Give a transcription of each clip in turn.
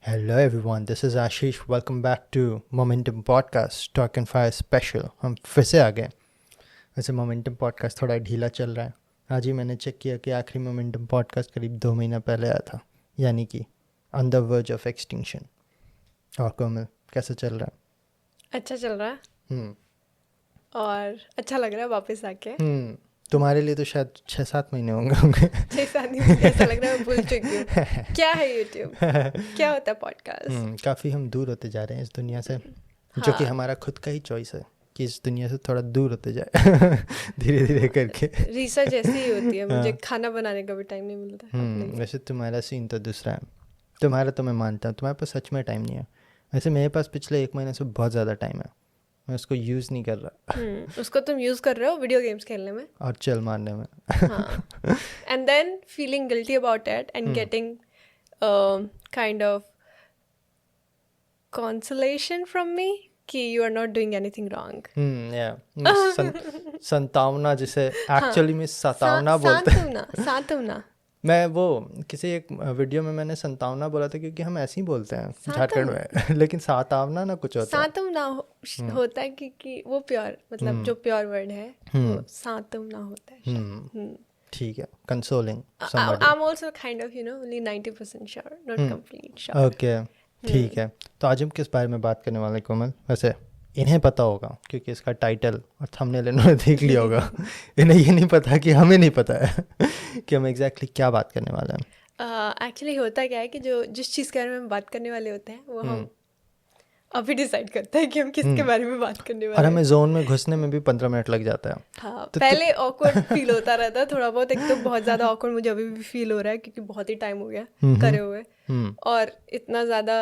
Hello everyone, this is Ashish. Welcome back to Momentum Podcast, Talk and Fire Special. हम फिर से आ गए. वैसे Momentum Podcast थोड़ा ढीला चल रहा है. आज ही मैंने चेक किया कि आखिरी Momentum Podcast करीब 2 महीना पहले आया था, यानी कि On the Verge of Extinction. और कोमल कैसा चल रहा है? अच्छा चल रहा है और अच्छा लग रहा है वापस आके। तुम्हारे लिए तो शायद 6-7 महीने होंगे 6-7 दिन मुझे ऐसा लग रहा है मैं भूल चुकी हूँ क्या है यूट्यूब, क्या होता है पॉडकास्ट। काफ़ी हम दूर होते जा रहे हैं इस दुनिया से, जो कि हमारा खुद का ही चॉइस है कि इस दुनिया से थोड़ा दूर होते जाए धीरे धीरे करके। रिसर्च ऐसी ही होती है, मुझे खाना बनाने का भी टाइम नहीं मिलता। वैसे तुम्हारा सीन तो दूसरा है, तुम्हारा तो मैं मानता हूँ, तुम्हारे पास सच में टाइम नहीं है। वैसे मेरे पास पिछले 1 महीने से बहुत ज़्यादा टाइम है, मैं उसको यूज़ नहीं कर रहा। उसको तुम यूज कर रहे हो वीडियो गेम्स खेलने में और चल मारने में। And than feeling guilty about it and getting kind of consolation from me कि you are not doing anything wrong. संतावना जिसे एक्चुअली में सतावना बोलते हैं। सांत्वना मैं वो किसी एक वीडियो में मैंने संतावना बोला था क्योंकि हम ऐसे ही बोलते हैं झारखंड में लेकिन सातावना ना कुछ होता है। सांत्वना होता है क्योंकि वो प्योर मतलब जो प्योर वर्ड है वो सांत्वना होता है। ठीक है, consoling somebody. I'm also kind of only 90% sure, not complete sure. Okay ठीक है, तो आज हम किस बारे में बात करने वाले हैं कोमल? वैसे इन्हें पता होगा क्योंकि इसका टाइटल और थंबनेल इन्होंने देख लिया होगा। इन्हें ये नहीं पता कि हमें नहीं पता है कि हम एग्जैक्टली क्या बात करने वाले हैं। एक्चुअली होता क्या है कि जो जिस चीज़ के बारे में हम बात करने वाले होते हैं वो हम अभी डिसाइड करते हैं कि हम किसके बारे में बात करने वाले हैं। और हमें जोन में घुसने में भी 15 मिनट लग जाता है। हाँ, तो पहले ऑकवर्ड फील होता रहता है थोड़ा बहुत। एक तो बहुत ज़्यादा ऑकवर्ड मुझे अभी भी फील हो रहा है क्योंकि बहुत ही टाइम हो गया करे हुए, और इतना ज़्यादा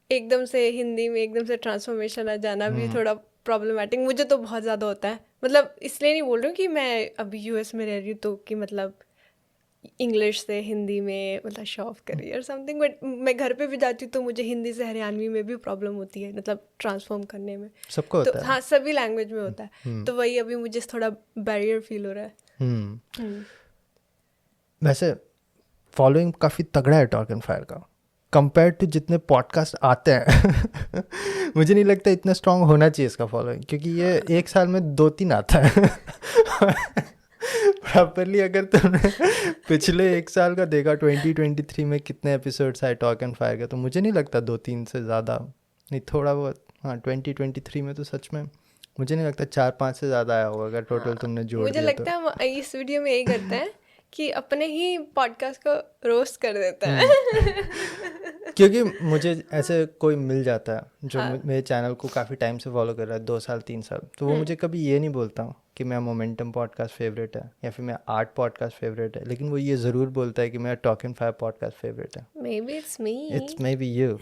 एकदम से हिंदी में एकदम से ट्रांसफॉर्मेशन आ जाना भी थोड़ा प्रॉब्लमेटिक मुझे तो बहुत ज़्यादा होता है। मतलब इसलिए नहीं बोल रही हूँ कि मैं अभी यूएस में रह रही हूँ तो कि मतलब इंग्लिश से हिंदी में मतलब शो ऑफ करी और समथिंग, बट मैं घर पे भी जाती हूँ तो मुझे हिंदी से हरियाणवी में भी प्रॉब्लम होती है, मतलब ट्रांसफॉर्म करने में। सबको होता तो है। हाँ, सभी लैंग्वेज में होता है। तो वही अभी मुझे थोड़ा बैरियर फील हो रहा है। वैसे फॉलोइंग काफ़ी तगड़ा है टॉक एंड फायर का कंपेयर टू जितने पॉडकास्ट आते हैं। मुझे नहीं लगता इतना स्ट्रांग होना चाहिए इसका फॉलोइंग, क्योंकि ये एक साल में 2-3 आता है। प्रॉपरली अगर तुमने पिछले 1 साल का देखा 2023 में कितने एपिसोड्स आए टॉक एंड फायर के, तो मुझे नहीं लगता 2-3 से ज़्यादा नहीं, थोड़ा बहुत। हाँ, 2023 में तो सच में मुझे नहीं लगता 4-5 से ज़्यादा आया होगा अगर टोटल तुमने जोड़ मुझे दिया लगता है हम इस वीडियो में यही करते हैं कि अपने ही पॉडकास्ट को रोस्ट कर देते हैं। क्योंकि मुझे ऐसे कोई मिल जाता है जो मेरे चैनल को काफ़ी टाइम से फॉलो कर रहा है, 2 साल 3 साल, तो वो मुझे कभी ये नहीं बोलता हूँ कि मेरा मोमेंटम पॉडकास्ट फेवरेट है या फिर मेरा आर्ट पॉडकास्ट फेवरेट है, लेकिन वो ये ज़रूर बोलता है कि मेरा talk and fire podcast favourite है। Maybe it's me. It's maybe you.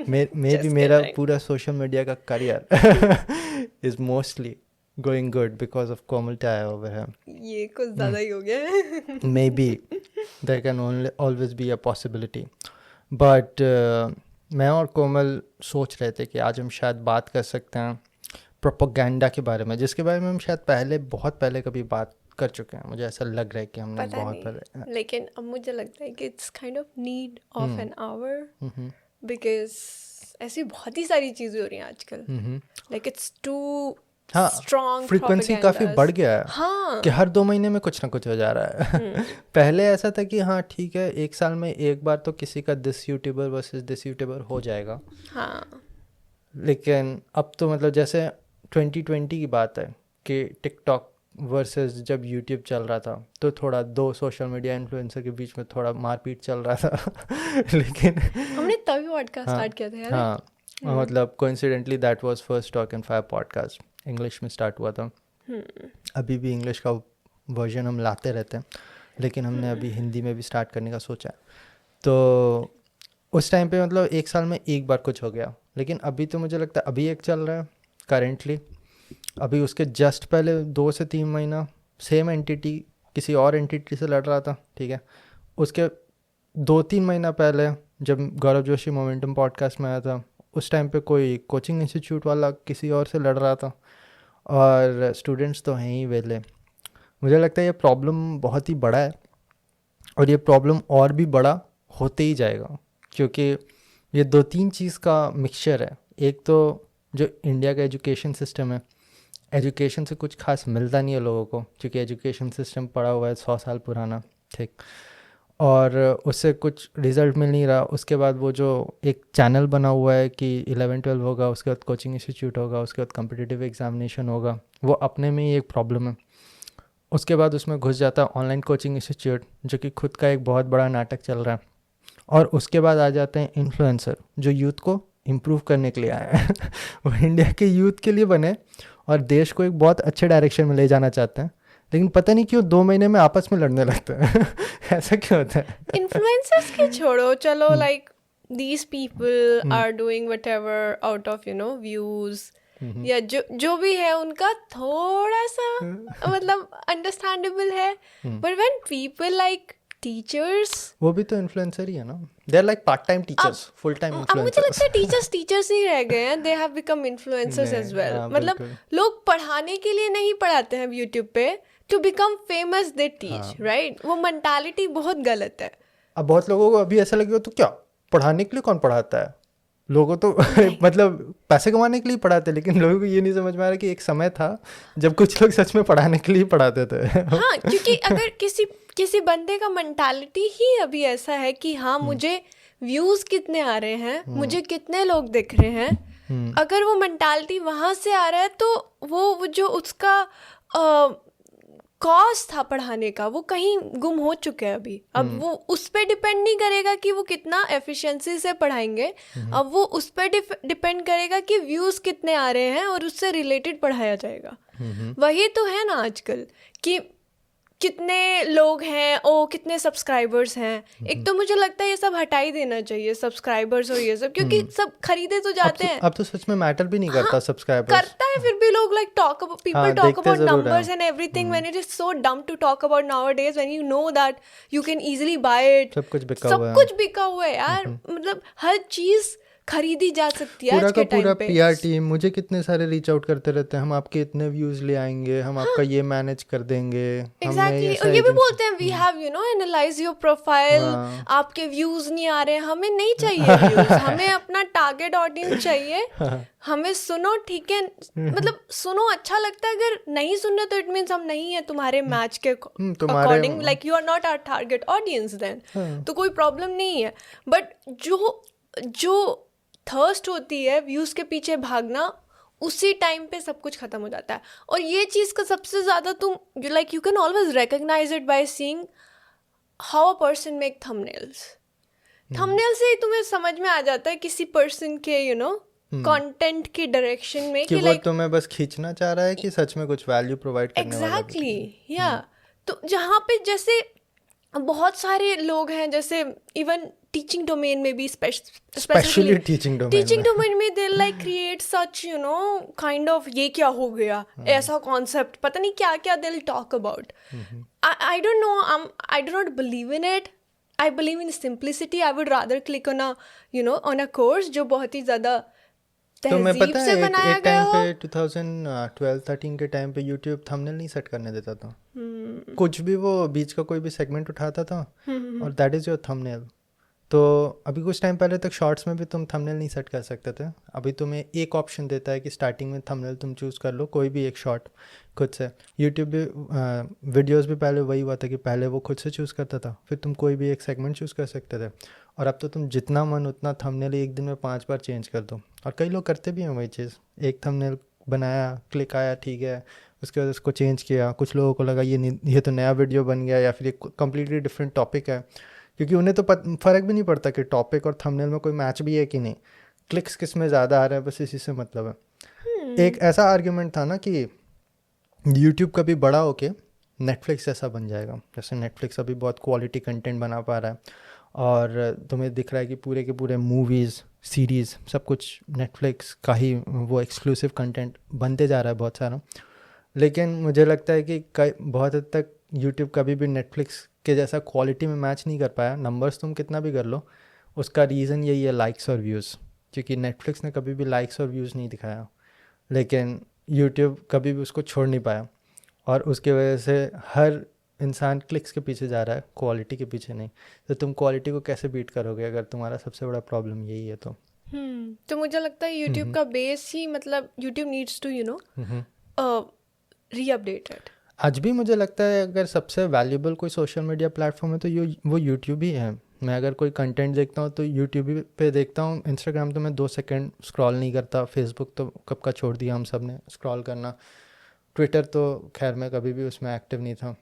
Maybe मेरा पूरा सोशल मीडिया का career is mostly going good because of Komal टाया ओवर है। ये कुछ ज़्यादा ही हो गया है। Maybe there can always be a possibility, but मैं और कोमल सोच रहे थे कि आज हम शायद बात कर सकते हैं प्रोपेगेंडा के बारे में, जिसके बारे में हम शायद बहुत पहले कभी बात कर चुके हैं। मुझे ऐसा लग रहा है कि हमने बहुत पहले, लेकिन अब मुझे लगता है कि it's kind of need of an hour, because ऐसी बहुत ही सारी चीज़ें हो रही हैं आजकल। Like it's too strong, frequency काफ़ी बढ़ गया है। हाँ, कि हर 2 महीने में कुछ ना कुछ हो जा रहा है। पहले ऐसा था कि हाँ ठीक है, 1 साल में एक बार तो किसी का this YouTuber versus this YouTuber हो जाएगा। हाँ, लेकिन अब तो मतलब जैसे 2020 की बात है कि टिकटॉक वर्सेस जब यूट्यूब चल रहा था तो थोड़ा 2 सोशल मीडिया इन्फ्लुएंसर के बीच में थोड़ा मारपीट चल रहा था। लेकिन हमने तभी पॉडकास्ट स्टार्ट किया था यार। हाँ, मतलब coincidentally that was first talk and fire podcast, English में स्टार्ट हुआ था। अभी भी इंग्लिश का वर्जन हम लाते रहते हैं, लेकिन हमने अभी हिंदी में भी स्टार्ट करने का सोचा है। तो उस टाइम पे मतलब 1 साल में एक बार कुछ हो गया, लेकिन अभी तो मुझे लगता है अभी एक चल रहा है करेंटली। अभी उसके जस्ट पहले 2 से 3 महीना सेम एंटिटी किसी और एंटिटी से लड़ रहा था, ठीक है। उसके 2-3 महीना पहले जब गौरव जोशी मोमेंटम पॉडकास्ट में आया था, उस टाइम पे कोई कोचिंग इंस्टीट्यूट वाला किसी और से लड़ रहा था, और स्टूडेंट्स तो हैं ही वेले। मुझे लगता है ये प्रॉब्लम बहुत ही बड़ा है और ये प्रॉब्लम और भी बड़ा होते ही जाएगा, क्योंकि ये 2-3 चीज़ का मिक्सचर है। एक तो जो इंडिया का एजुकेशन सिस्टम है, एजुकेशन से कुछ खास मिलता नहीं है लोगों को, क्योंकि एजुकेशन सिस्टम पड़ा हुआ है 100 साल पुराना, ठीक, और उससे कुछ रिज़ल्ट मिल नहीं रहा। उसके बाद वो जो एक चैनल बना हुआ है कि 11-12 होगा, उसके बाद कोचिंग इंस्टीट्यूट होगा, उसके बाद कॉम्पिटिटिव एग्जामिनेशन होगा, वो अपने में ही एक प्रॉब्लम है। उसके बाद उसमें घुस जाता है ऑनलाइन कोचिंग इंस्टीट्यूट, जो कि खुद का एक बहुत बड़ा नाटक चल रहा है। और उसके बाद आ जाते हैं इन्फ्लुएंसर, जो यूथ को इम्प्रूव करने के लिए आया है वो इंडिया के यूथ के लिए बने और देश को एक बहुत अच्छे डायरेक्शन में ले जाना चाहते हैं, लेकिन पता नहीं क्यों 2 महीने में आपस में लड़ने लगते हैं ऐसा क्यों होता है? इन्फ्लुएंसर्स के छोड़ो, चलो like these people are doing whatever out of views या जो भी है उनका थोड़ा सा मतलब अंडरस्टैंडेबल है, but when people like teachers, वो भी तो इन्फ्लुएंसर ही है ना, they are like part time teachers, full time अब मुझे लगता है टीचर्स ही रह गए हैं, they have become influencers as well. मतलब लोग पढ़ाने के लिए नहीं पढ़ाते हैं यूट्यूब पे, to become famous they teach, right? वो मेंटालिटी बहुत गलत है। अब बहुत लोगों को अभी ऐसा लगेगा तो क्या पढ़ाने के लिए कौन पढ़ाता है, लोगों तो मतलब पैसे कमाने के लिए पढ़ाते, लेकिन लोगों को ये नहीं समझ में आ रहा कि एक समय था जब कुछ लोग सच में पढ़ाने के लिए पढ़ाते थे हाँ, क्योंकि अगर किसी बंदे का मेंटालिटी ही अभी ऐसा है कि हाँ मुझे व्यूज कितने आ रहे हैं, मुझे कितने लोग दिख रहे हैं, अगर वो मेंटालिटी वहां से आ रहा है तो वो जो उसका कॉज था पढ़ाने का वो कहीं गुम हो चुका है अभी। अब वो उस पर डिपेंड नहीं करेगा कि वो कितना एफिशिएंसी से पढ़ाएंगे, अब वो उस पर डिपेंड करेगा कि व्यूज कितने आ रहे हैं और उससे रिलेटेड पढ़ाया जाएगा। वही तो है ना आजकल कि कितने लोग हैं, ओ कितने सब्सक्राइबर्स हैं। एक तो मुझे लगता है ये सब हटा ही देना चाहिए, सब्सक्राइबर्स और ये सब, क्योंकि सब खरीदे तो जाते हैं। अब तो सच में मैटर भी नहीं करता सब्सक्राइबर्स, करता है फिर भी लोग like people talk about numbers and everything when it is so dumb to talk about nowadays when you know that you can easily buy it। सब कुछ बिका हुआ है यार, मतलब हर चीज खरीदी जा सकती है पूरा आज के टाइम पे। पूरा पीआर टीम मुझे कितने सारे रीच आउट करते रहते हैं, हम आपके इतने व्यूज ले आएंगे, हम आपका ये मैनेज कर देंगे। एग्जैक्टली, और ये भी बोलते हैं we have analyse your profile, आपके व्यूज नहीं आ रहे हैं, हमें नहीं चाहिए व्यूज, हमें अपना टारगेट ऑडियंस चाहिए, हमें सुनो, ठीक है, मतलब सुनो, अच्छा लगता है, अगर नहीं सुनना तो इट मीन्स हम नहीं है तुम्हारे मैच के according, like you are not our target audience then, तो कोई प्रॉब्लम नहीं है। बट जो थर्स्ट होती है व्यूज के पीछे भागना, उसी टाइम पे सब कुछ खत्म हो जाता है। और ये चीज़ का सबसे ज़्यादा तुम like you can always recognise it by seeing how a person make thumbnails. Thumbnail से ही तुम्हें समझ में आ जाता है किसी पर्सन के कंटेंट की डायरेक्शन में कि वो तुम्हें बस खींचना चाह रहा है कि सच में कुछ वैल्यू प्रोवाइड करने वाला है। एग्जैक्टली, या तो जहाँ पे जैसे बहुत सारे लोग हैं, जैसे इवन टीचिंग डोमेन में भी, स्पेशली टीचिंग डोमेन में they like create such kind of ये क्या हो गया, ऐसा कॉन्सेप्ट, पता नहीं क्या क्या they talk about. I don't know, I do not believe in it, I believe in simplicity. I would rather click on a course जो बहुत ही ज़्यादा तहजीब से बनाया गया हो। 2012-13 के टाइम पे यूट्यूब थंबनेल नहीं सेट करने देता था, कुछ भी वो बीच का कोई भी सेगमेंट उठाता था और दैट इज़ योर थंबनेल। तो अभी कुछ टाइम पहले तक शॉर्ट्स में भी तुम थंबनेल नहीं सेट कर सकते थे, अभी तुम्हें एक ऑप्शन देता है कि स्टार्टिंग में थंबनेल तुम चूज़ कर लो, कोई भी एक शॉर्ट खुद से। यूट्यूब भी वीडियोस भी पहले वही हुआ था कि पहले वो खुद से चूज़ करता था, फिर तुम कोई भी एक सेगमेंट चूज़ कर सकते थे, और अब तो तुम जितना मन उतना थंबनेल एक दिन में 5 बार चेंज कर दो। और कई लोग करते भी हैं वही चीज़, एक थंबनेल बनाया, क्लिक आया, ठीक है, उसके बाद उसको चेंज किया, कुछ लोगों को लगा ये तो नया वीडियो बन गया या फिर एक कम्प्लीटली डिफरेंट टॉपिक है, क्योंकि उन्हें तो फ़र्क भी नहीं पड़ता कि टॉपिक और थंबनेल में कोई मैच भी है कि नहीं, क्लिक्स किस में ज़्यादा आ रहा है, बस इसी से मतलब है। एक ऐसा आर्ग्यूमेंट था ना कि यूट्यूब कभी बड़ा होके नेटफ्लिक्स जैसा बन जाएगा, जैसे नेटफ्लिक्स अभी बहुत क्वालिटी कंटेंट बना पा रहा है और तुम्हें दिख रहा है कि पूरे के पूरे मूवीज़, सीरीज़, सब कुछ नेटफ्लिक्स का ही वो एक्सक्लूसिव कंटेंट बनते जा रहा है बहुत सारा। लेकिन मुझे लगता है कि बहुत हद तक यूट्यूब कभी भी नेटफ्लिक्स के जैसा क्वालिटी में मैच नहीं कर पाया। नंबर्स तुम कितना भी कर लो, उसका रीज़न यही है, लाइक्स और व्यूज़, क्योंकि नेटफ्लिक्स ने कभी भी लाइक्स और व्यूज़ नहीं दिखाया, लेकिन यूट्यूब कभी भी उसको छोड़ नहीं पाया, और उसके वजह से हर इंसान क्लिक्स के पीछे जा रहा है, क्वालिटी के पीछे नहीं, तो तुम क्वालिटी को कैसे बीट करोगे अगर तुम्हारा सबसे बड़ा प्रॉब्लम यही है तो? तो मुझे लगता है यूट्यूब का बेस ही, मतलब यूट्यूब नीड्स टू रीअपडेटेड। आज भी मुझे लगता है अगर सबसे वैल्यूएबल कोई सोशल मीडिया प्लेटफॉर्म है तो वो यूट्यूब ही है। मैं अगर कोई कंटेंट देखता हूँ तो यूट्यूब ही पे देखता हूँ। इंस्टाग्राम तो मैं 2 सेकंड स्क्रॉल नहीं करता, फेसबुक तो कब का छोड़ दिया हम सब ने स्क्रॉल करना, ट्विटर तो खैर मैं कभी भी उसमें एक्टिव नहीं था।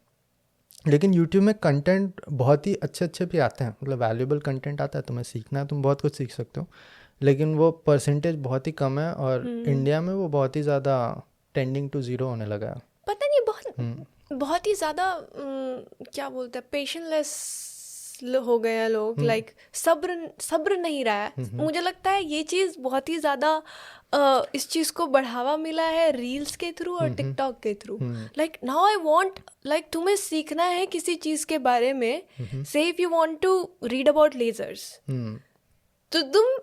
लेकिन यूट्यूब में कंटेंट बहुत ही अच्छे अच्छे भी आते हैं, मतलब वैल्यूएबल कंटेंट आता है, तुम्हें सीखना है तुम बहुत कुछ सीख सकते हो, लेकिन वो परसेंटेज बहुत ही कम है और इंडिया में वो बहुत ही ज़्यादा टेंडिंग टू ज़ीरो होने लगा है। पता नहीं, बहुत ही ज़्यादा क्या बोलते हैं, पेशेंटलेस हो गए हैं लोग, लाइक सब्र नहीं रहा है। मुझे लगता है ये चीज़ बहुत ही ज़्यादा इस चीज़ को बढ़ावा मिला है रील्स के थ्रू और टिकटॉक के through. Like now I want, like तुम्हें सीखना है किसी चीज़ के बारे में, say if you want to read about lasers, तो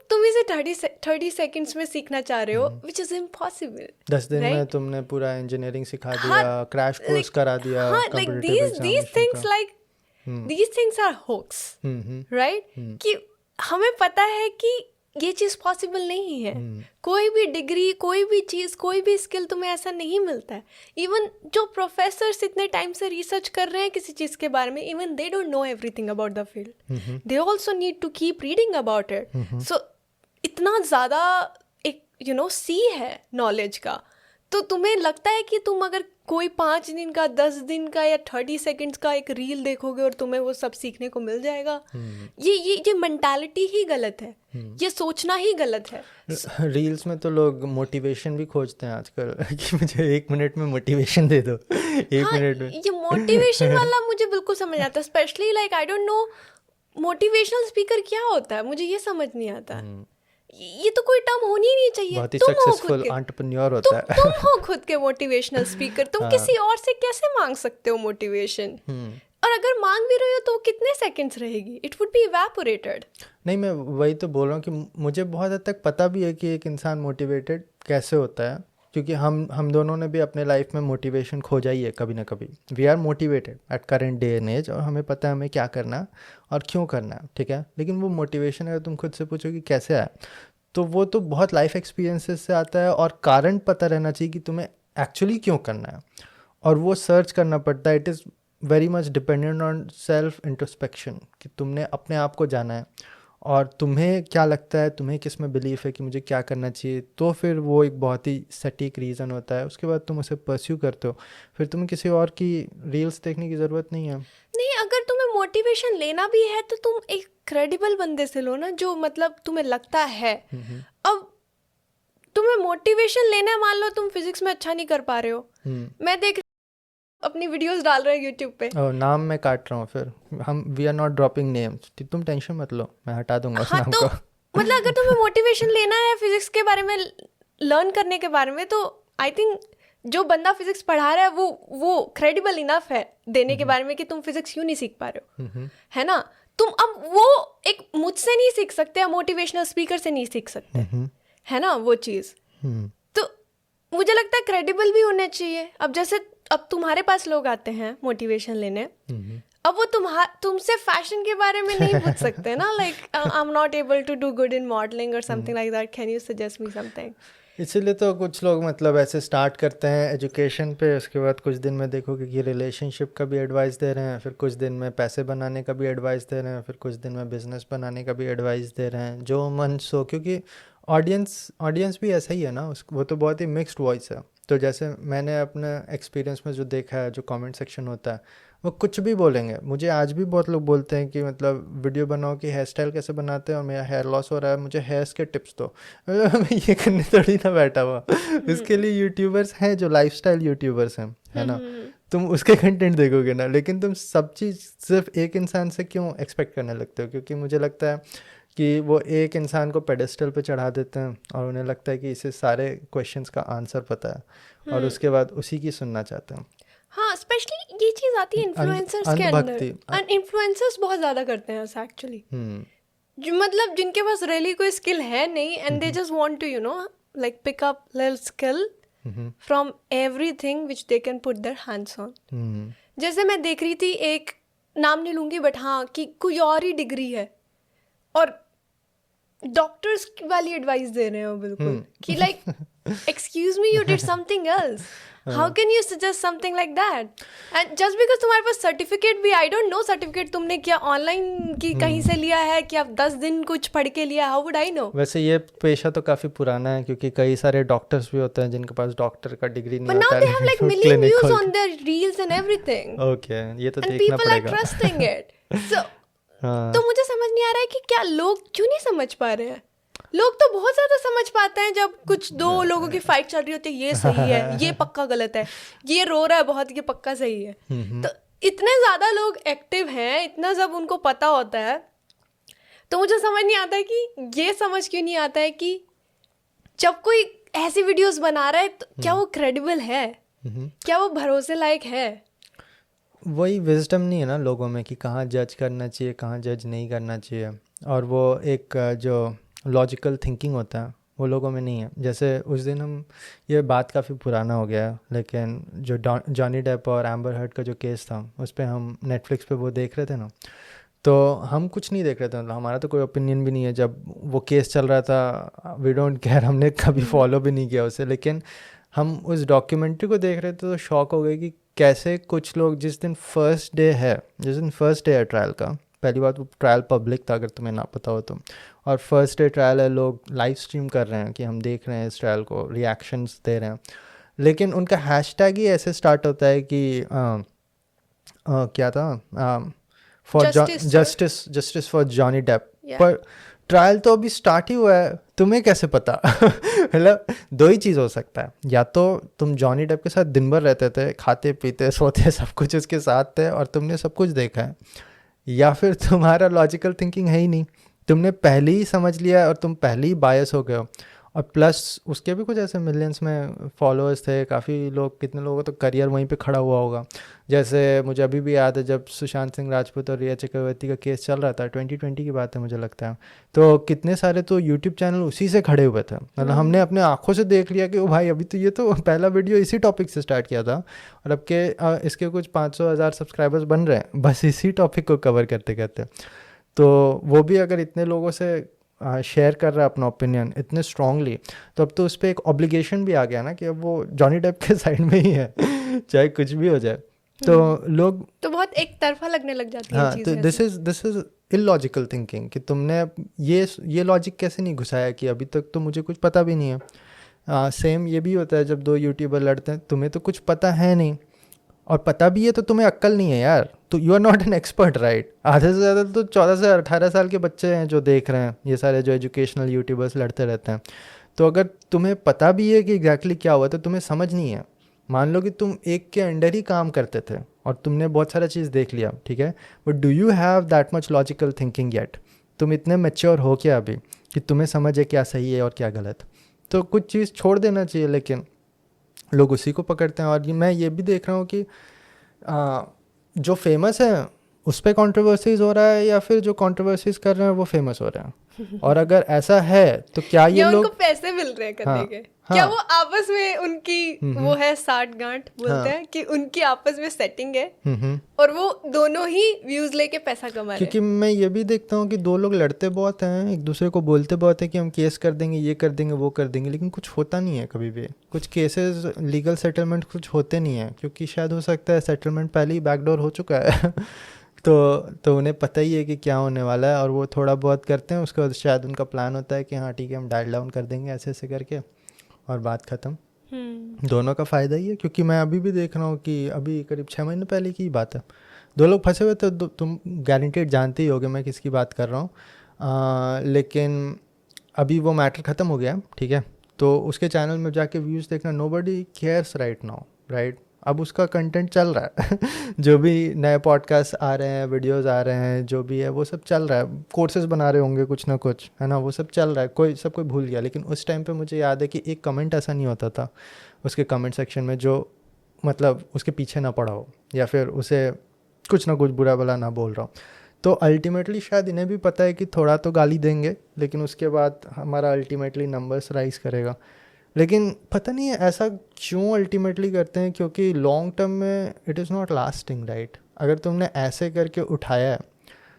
तुम इसे 30 सेकंड्स में सीखना चाह रहे हो, विच इज इम्पॉसिबल। 10 दिन में तुमने पूरा इंजीनियरिंग सिखा दिया, क्रैश कोर्स करा दिया, like these things are hoax, right? कि हमें पता है कि ये चीज़ पॉसिबल नहीं है। कोई भी डिग्री, कोई भी चीज़, कोई भी स्किल तुम्हें ऐसा नहीं मिलता है। इवन जो प्रोफेसर्स इतने टाइम से रिसर्च कर रहे हैं किसी चीज़ के बारे में, even they don't know everything about the field, they also need to keep reading about it. So इतना ज़्यादा एक सी है नॉलेज का, तो तुम्हें लगता है कि तुम अगर कोई 5 दिन का, 10 दिन का या 30 सेकंड्स का एक रील देखोगे और तुम्हें वो सब सीखने को मिल जाएगा। ये मेंटालिटी ही गलत है, ये सोचना ही गलत है। रील्स में तो लोग मोटिवेशन भी खोजते हैं आजकल कि मुझे 1 मिनट में मोटिवेशन दे दो। 1 मिनट में ये मोटिवेशन वाला मुझे बिल्कुल समझ आता है, specially like I don't know motivational speaker क्या होता है, मुझे ये समझ नहीं आता। ये तो कोई टर्म होनी ही नहीं चाहिए। बहुत ही सक्सेसफुल एंटरप्रेन्योर होता है। तुम हो खुद के मोटिवेशनल स्पीकर, तुम किसी और से कैसे मांग सकते हो मोटिवेशन? और अगर मांग भी रहे हो तो कितने सेकंड्स रहेगी? It would be evaporated. नहीं, मैं वही तो बोल रहा हूँ कि मुझे बहुत हद तक पता भी है कि एक इंसान मोटिवेटेड कैसे होता है, क्योंकि हम दोनों ने भी अपने लाइफ में मोटिवेशन खोजा ही है कभी ना कभी। We are motivated at current day and age, और हमें पता है हमें क्या करना है और क्यों करना है, ठीक है। लेकिन वो मोटिवेशन अगर तुम खुद से पूछो कि कैसे आया, तो वो तो बहुत लाइफ एक्सपीरियंसेस से आता है, और कारण पता रहना चाहिए कि तुम्हें एक्चुअली क्यों करना है, और वो सर्च करना पड़ता है। It is very much dependent on self introspection, कि तुमने अपने आप को जाना है और तुम्हें क्या लगता है, तुम्हें किस में बिलीफ है कि मुझे क्या करना चाहिए, तो फिर वो एक बहुत ही सटीक रीज़न होता है। उसके बाद तुम उसे परस्यू करते हो, फिर तुम्हें किसी और की रील्स देखने की ज़रूरत नहीं है। नहीं, अगर तुम्हें मोटिवेशन लेना भी है तो तुम एक क्रेडिबल बंदे से लो ना, जो मतलब तुम्हें लगता है। अब तुम्हें मोटिवेशन लेना है, मान लो तुम फिजिक्स में अच्छा नहीं कर पा रहे हो, मैं देख अपनी वीडियोस डाल रहे हैं यूट्यूब पे, नाम मैं काट रहा हूँ, फिर हम we are not dropping names, तुम टेंशन मत लो, मैं हटा दूंगा उस नाम को। मतलब अगर तुम्हें मोटिवेशन लेना है फिजिक्स के बारे में, लर्न करने के बारे में, तो आई थिंक जो बंदा फिजिक्स पढ़ा रहा है वो क्रेडिबल इनफ है देने के बारे में कि तुम फिजिक्स क्यों नहीं सीख पा रहे हो, है ना। तुम अब वो एक मुझसे नहीं सीख सकते, या मोटिवेशनल स्पीकर से नहीं सीख सकते, है ना वो चीज़। तो मुझे लगता है क्रेडिबल भी होने चाहिए। अब जैसे अब तुम्हारे पास लोग आते हैं मोटिवेशन लेने, अब वो तुमसे फैशन के बारे में नहीं पूछ सकते ना, like I am not able to do good in modelling और something like that, can you suggest me something. इसीलिए तो कुछ लोग मतलब ऐसे स्टार्ट करते हैं एजुकेशन पे, उसके बाद कुछ दिन में देखोगे कि रिलेशनशिप का भी एडवाइस दे रहे हैं, फिर कुछ दिन में पैसे बनाने का भी एडवाइस दे रहे हैं, फिर कुछ दिन में बिजनेस बनाने का भी एडवाइस दे रहे हैं, जो मन सो। क्योंकि ऑडियंस भी ऐसा ही है ना, वो तो बहुत ही मिक्स्ड वॉइस है। तो जैसे मैंने अपने एक्सपीरियंस में जो देखा है, जो कमेंट सेक्शन होता है, वो कुछ भी बोलेंगे। मुझे आज भी बहुत लोग बोलते हैं कि मतलब वीडियो बनाओ कि हेयर स्टाइल कैसे बनाते हैं और मेरा हेयर लॉस हो रहा है, मुझे हेयर्स के टिप्स दो। मैं ये करने थोड़ी ना बैठा हुआ, इसके लिए यूट्यूबर्स हैं जो लाइफस्टाइल यूट्यूबर्स हैं, है ना। तुम उसके कंटेंट देखोगे ना, लेकिन तुम सब चीज़ सिर्फ एक इंसान से क्यों एक्सपेक्ट करने लगते हो? क्योंकि मुझे लगता है कि वो एक इंसान को पेडेस्टल पे चढ़ा देते हैं और उन्हें लगता है कि इसे सारे क्वेश्चंस का आंसर पता है, और उसके बाद उसी की सुनना चाहते हैं। हाँ, स्पेशली ये चीज़ आती है इन्फ्लुएंसर्स के अंदर, और इन्फ्लुएंसर्स बहुत ज़्यादा करते हैं ऐसा एक्चुअली, जो मतलब जिनके पास रियली कोई स्किल है नहीं, and they just want to like pick up little skill from everything which they can put their hands on, जैसे मैं देख रही थी, एक नाम नहीं लूंगी बट हाँ, कि कोई और ही डिग्री है और डॉक्टर्स वाली एडवाइस दे रहे हो बिल्कुल, कि like excuse me, you did something else, how can you suggest something like that, and just because तुम्हारे पास सर्टिफिकेट भी, आई डोंट नो सर्टिफिकेट तुमने क्या ऑनलाइन की कहीं से लिया है, कि आप 10 दिन कुछ पढ़ के लिया, हाउ वुड आई नो। वैसे ये पेशा तो काफी पुराना है, क्योंकि कई सारे डॉक्टर्स भी होते हैं जिनके पास डॉक्टर का डिग्री नहीं But now होता they have like million views on their reels and everything. Okay, ये तो And देखना people are पड़ेगा। trusting it. So, हाँ, तो मुझे समझ नहीं आ रहा है कि क्या लोग क्यों नहीं समझ पा रहे हैं। लोग तो बहुत ज़्यादा समझ पाते हैं जब कुछ दो लोगों की फाइट चल रही होती है, ये सही है, ये पक्का गलत है, ये रो रहा है बहुत, ये पक्का सही है। तो इतने ज़्यादा लोग एक्टिव हैं, इतना सब उनको पता होता है, तो मुझे समझ नहीं आता है कि ये समझ क्यों नहीं आता है कि जब कोई ऐसी वीडियोस बना रहा है तो क्या वो क्रेडिबल है, क्या वो भरोसे लायक है। वही विजडम नहीं है ना लोगों में कि कहाँ जज करना चाहिए, कहाँ जज नहीं करना चाहिए, और वो एक जो लॉजिकल थिंकिंग होता है वो लोगों में नहीं है। जैसे उस दिन हम, ये बात काफ़ी पुराना हो गया है, लेकिन जो जॉनी डेप और एम्बर हर्ड का जो केस था उस पर हम नेटफ्लिक्स पे वो देख रहे थे ना, तो हम कुछ नहीं देख रहे थे, मतलब हमारा तो कोई ओपिनियन भी नहीं है। जब वो केस चल रहा था, वी डोंट केयर, हमने कभी फॉलो भी नहीं किया उसे, लेकिन हम उस डॉक्यूमेंट्री को देख रहे थे तो शॉक हो गए कि कैसे कुछ लोग, जिस दिन फर्स्ट डे है ट्रायल का, पहली बात वो ट्रायल पब्लिक था अगर तुम्हें ना पता हो तो, और फर्स्ट डे ट्रायल है, लोग लाइव स्ट्रीम कर रहे हैं कि हम देख रहे हैं इस ट्रायल को, रिएक्शंस दे रहे हैं, लेकिन उनका हैशटैग ही ऐसे स्टार्ट होता है कि क्या था, for justice for Johnny Depp. पर ट्रायल तो अभी स्टार्ट ही हुआ है, तुम्हें कैसे पता? मतलब दो ही चीज़ हो सकता है, या तो तुम जॉनी डेप के साथ दिन भर रहते थे, खाते पीते सोते सब कुछ उसके साथ थे और तुमने सब कुछ देखा है, या फिर तुम्हारा लॉजिकल थिंकिंग है ही नहीं, तुमने पहले ही समझ लिया है और तुम पहले ही बायस हो गए हो। और प्लस उसके भी कुछ ऐसे मिलियंस में फॉलोअर्स थे, काफ़ी लोग, कितने लोगों का तो करियर वहीं पे खड़ा हुआ होगा। जैसे मुझे अभी भी याद है जब सुशांत सिंह राजपूत और रिया चक्रवर्ती का केस चल रहा था, 2020 की बात है मुझे लगता है, तो कितने सारे तो यूट्यूब चैनल उसी से खड़े हुए थे। मतलब हमने अपने आंखों से देख लिया कि ओ भाई अभी तो ये तो पहला वीडियो इसी टॉपिक से स्टार्ट किया था और अब के इसके कुछ 500,000 सब्सक्राइबर्स बन रहे हैं बस इसी टॉपिक को कवर करते करते। तो वो भी अगर इतने लोगों से शेयर कर रहा है अपना ओपिनियन इतने स्ट्रांगली, तो अब तो उस पर एक ऑब्लिगेशन भी आ गया ना कि अब वो जॉनी डेप के साइड में ही है चाहे कुछ भी हो जाए। तो लोग तो बहुत एक तरफा लगने लग जाती है हाँ, तो दिस इज इलॉजिकल थिंकिंग कि तुमने ये लॉजिक कैसे नहीं घुसाया कि अभी तक तो मुझे कुछ पता भी नहीं है। सेम ये भी होता है जब दो यूट्यूबर लड़ते हैं, तुम्हें तो कुछ पता है नहीं, और पता भी है तो तुम्हें अक्ल नहीं है यार, तो you are not an expert right. आधे से ज़्यादा तो 14 से 18 साल के बच्चे हैं जो देख रहे हैं ये सारे जो एजुकेशनल यूट्यूबर्स लड़ते रहते हैं। तो अगर तुम्हें पता भी है कि एग्जैक्टली क्या हुआ तो तुम्हें समझ नहीं है। मान लो कि तुम एक के अंडर ही काम करते थे और तुमने बहुत सारा चीज़ देख लिया, ठीक है, but do you have that much logical thinking yet? तुम इतने मैच्योर हो क्या अभी कि तुम्हें समझ है क्या सही है और क्या गलत? तो कुछ चीज़ छोड़ देना चाहिए, लेकिन लोग उसी को पकड़ते हैं। और मैं ये भी देख रहा हूँ कि जो फेमस है उस पर कॉन्ट्रोवर्सीज हो रहा है या फिर जो कॉन्ट्रोवर्सीज कर रहे हैं वो फेमस हो रहे हैं। और अगर ऐसा है तो क्या ये लोग, उनको पैसे मिल रहे हैं करने के? क्या वो आपस में उनकी वो है साठ गांठ बोलते हैं कि उनकी आपस में सेटिंग है और वो दोनों ही व्यूज लेके पैसा कमा रहे हैं? क्योंकि मैं ये भी देखता हूँ कि दो लोग लड़ते बहुत हैं, एक दूसरे को बोलते बहुत है कि हम केस कर देंगे, ये कर देंगे, वो कर देंगे, लेकिन कुछ होता नहीं है कभी भी। कुछ केसेस लीगल सेटलमेंट कुछ होते नहीं है, क्योंकि शायद हो सकता है सेटलमेंट पहले ही बैकडोर हो चुका है तो उन्हें पता ही है कि क्या होने वाला है और वो थोड़ा बहुत करते हैं, उसके बाद शायद उनका प्लान होता है कि हाँ ठीक है हम डायल डाउन कर देंगे ऐसे ऐसे करके और बात ख़त्म। दोनों का फ़ायदा ही है, क्योंकि मैं अभी भी देख रहा हूँ कि अभी करीब 6 महीने पहले की बात है, दो लोग फंसे हुए थे, तुम गारंटेड जानते ही होगे मैं किसकी बात कर रहा हूँ। लेकिन अभी वो मैटर ख़त्म हो गया, ठीक है, तो उसके चैनल में जाके व्यूज़ देखना, nobody cares right now right. अब उसका कंटेंट चल रहा है जो भी नए पॉडकास्ट आ रहे हैं, वीडियोस आ रहे हैं, जो भी है वो सब चल रहा है, कोर्सेज बना रहे होंगे कुछ ना कुछ, है ना, वो सब चल रहा है, कोई भूल गया। लेकिन उस टाइम पे मुझे याद है कि एक कमेंट ऐसा नहीं होता था उसके कमेंट सेक्शन में जो मतलब उसके पीछे ना पड़ा हो या फिर उसे कुछ ना कुछ बुरा भला ना बोल रहा हूँ। तो अल्टीमेटली शायद इन्हें भी पता है कि थोड़ा तो गाली देंगे, लेकिन उसके बाद हमारा अल्टीमेटली नंबर्स राइज करेगा। लेकिन पता नहीं है ऐसा क्यों अल्टीमेटली करते हैं, क्योंकि लॉन्ग टर्म में it is not lasting, right? अगर तुमने ऐसे करके उठाया है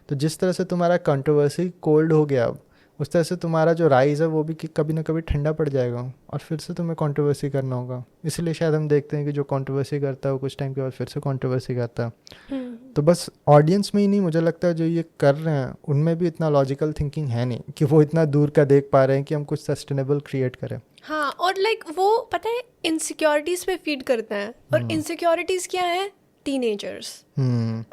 तो जिस तरह से तुम्हारा कंट्रोवर्सी कोल्ड हो गया अब, उस तरह से तुम्हारा जो राइज है वो भी कभी ना कभी ठंडा पड़ जाएगा और फिर से तुम्हें कंट्रोवर्सी करना होगा। इसलिए शायद हम देखते हैं कि जो कंट्रोवर्सी करता है वो कुछ टाइम के बाद फिर से कंट्रोवर्सी करता है। तो बस ऑडियंस में ही नहीं, मुझे लगता है जो ये कर रहे हैं उनमें भी इतना लॉजिकल थिंकिंग है नहीं कि वो इतना दूर का देख पा रहे हैं कि हम कुछ सस्टेनेबल क्रिएट करें। हाँ, और लाइक वो पता है इनसिक्योरिटीज पे फीड करते हैं, और इनसिक्योरिटीज क्या है? टीनेजर्स।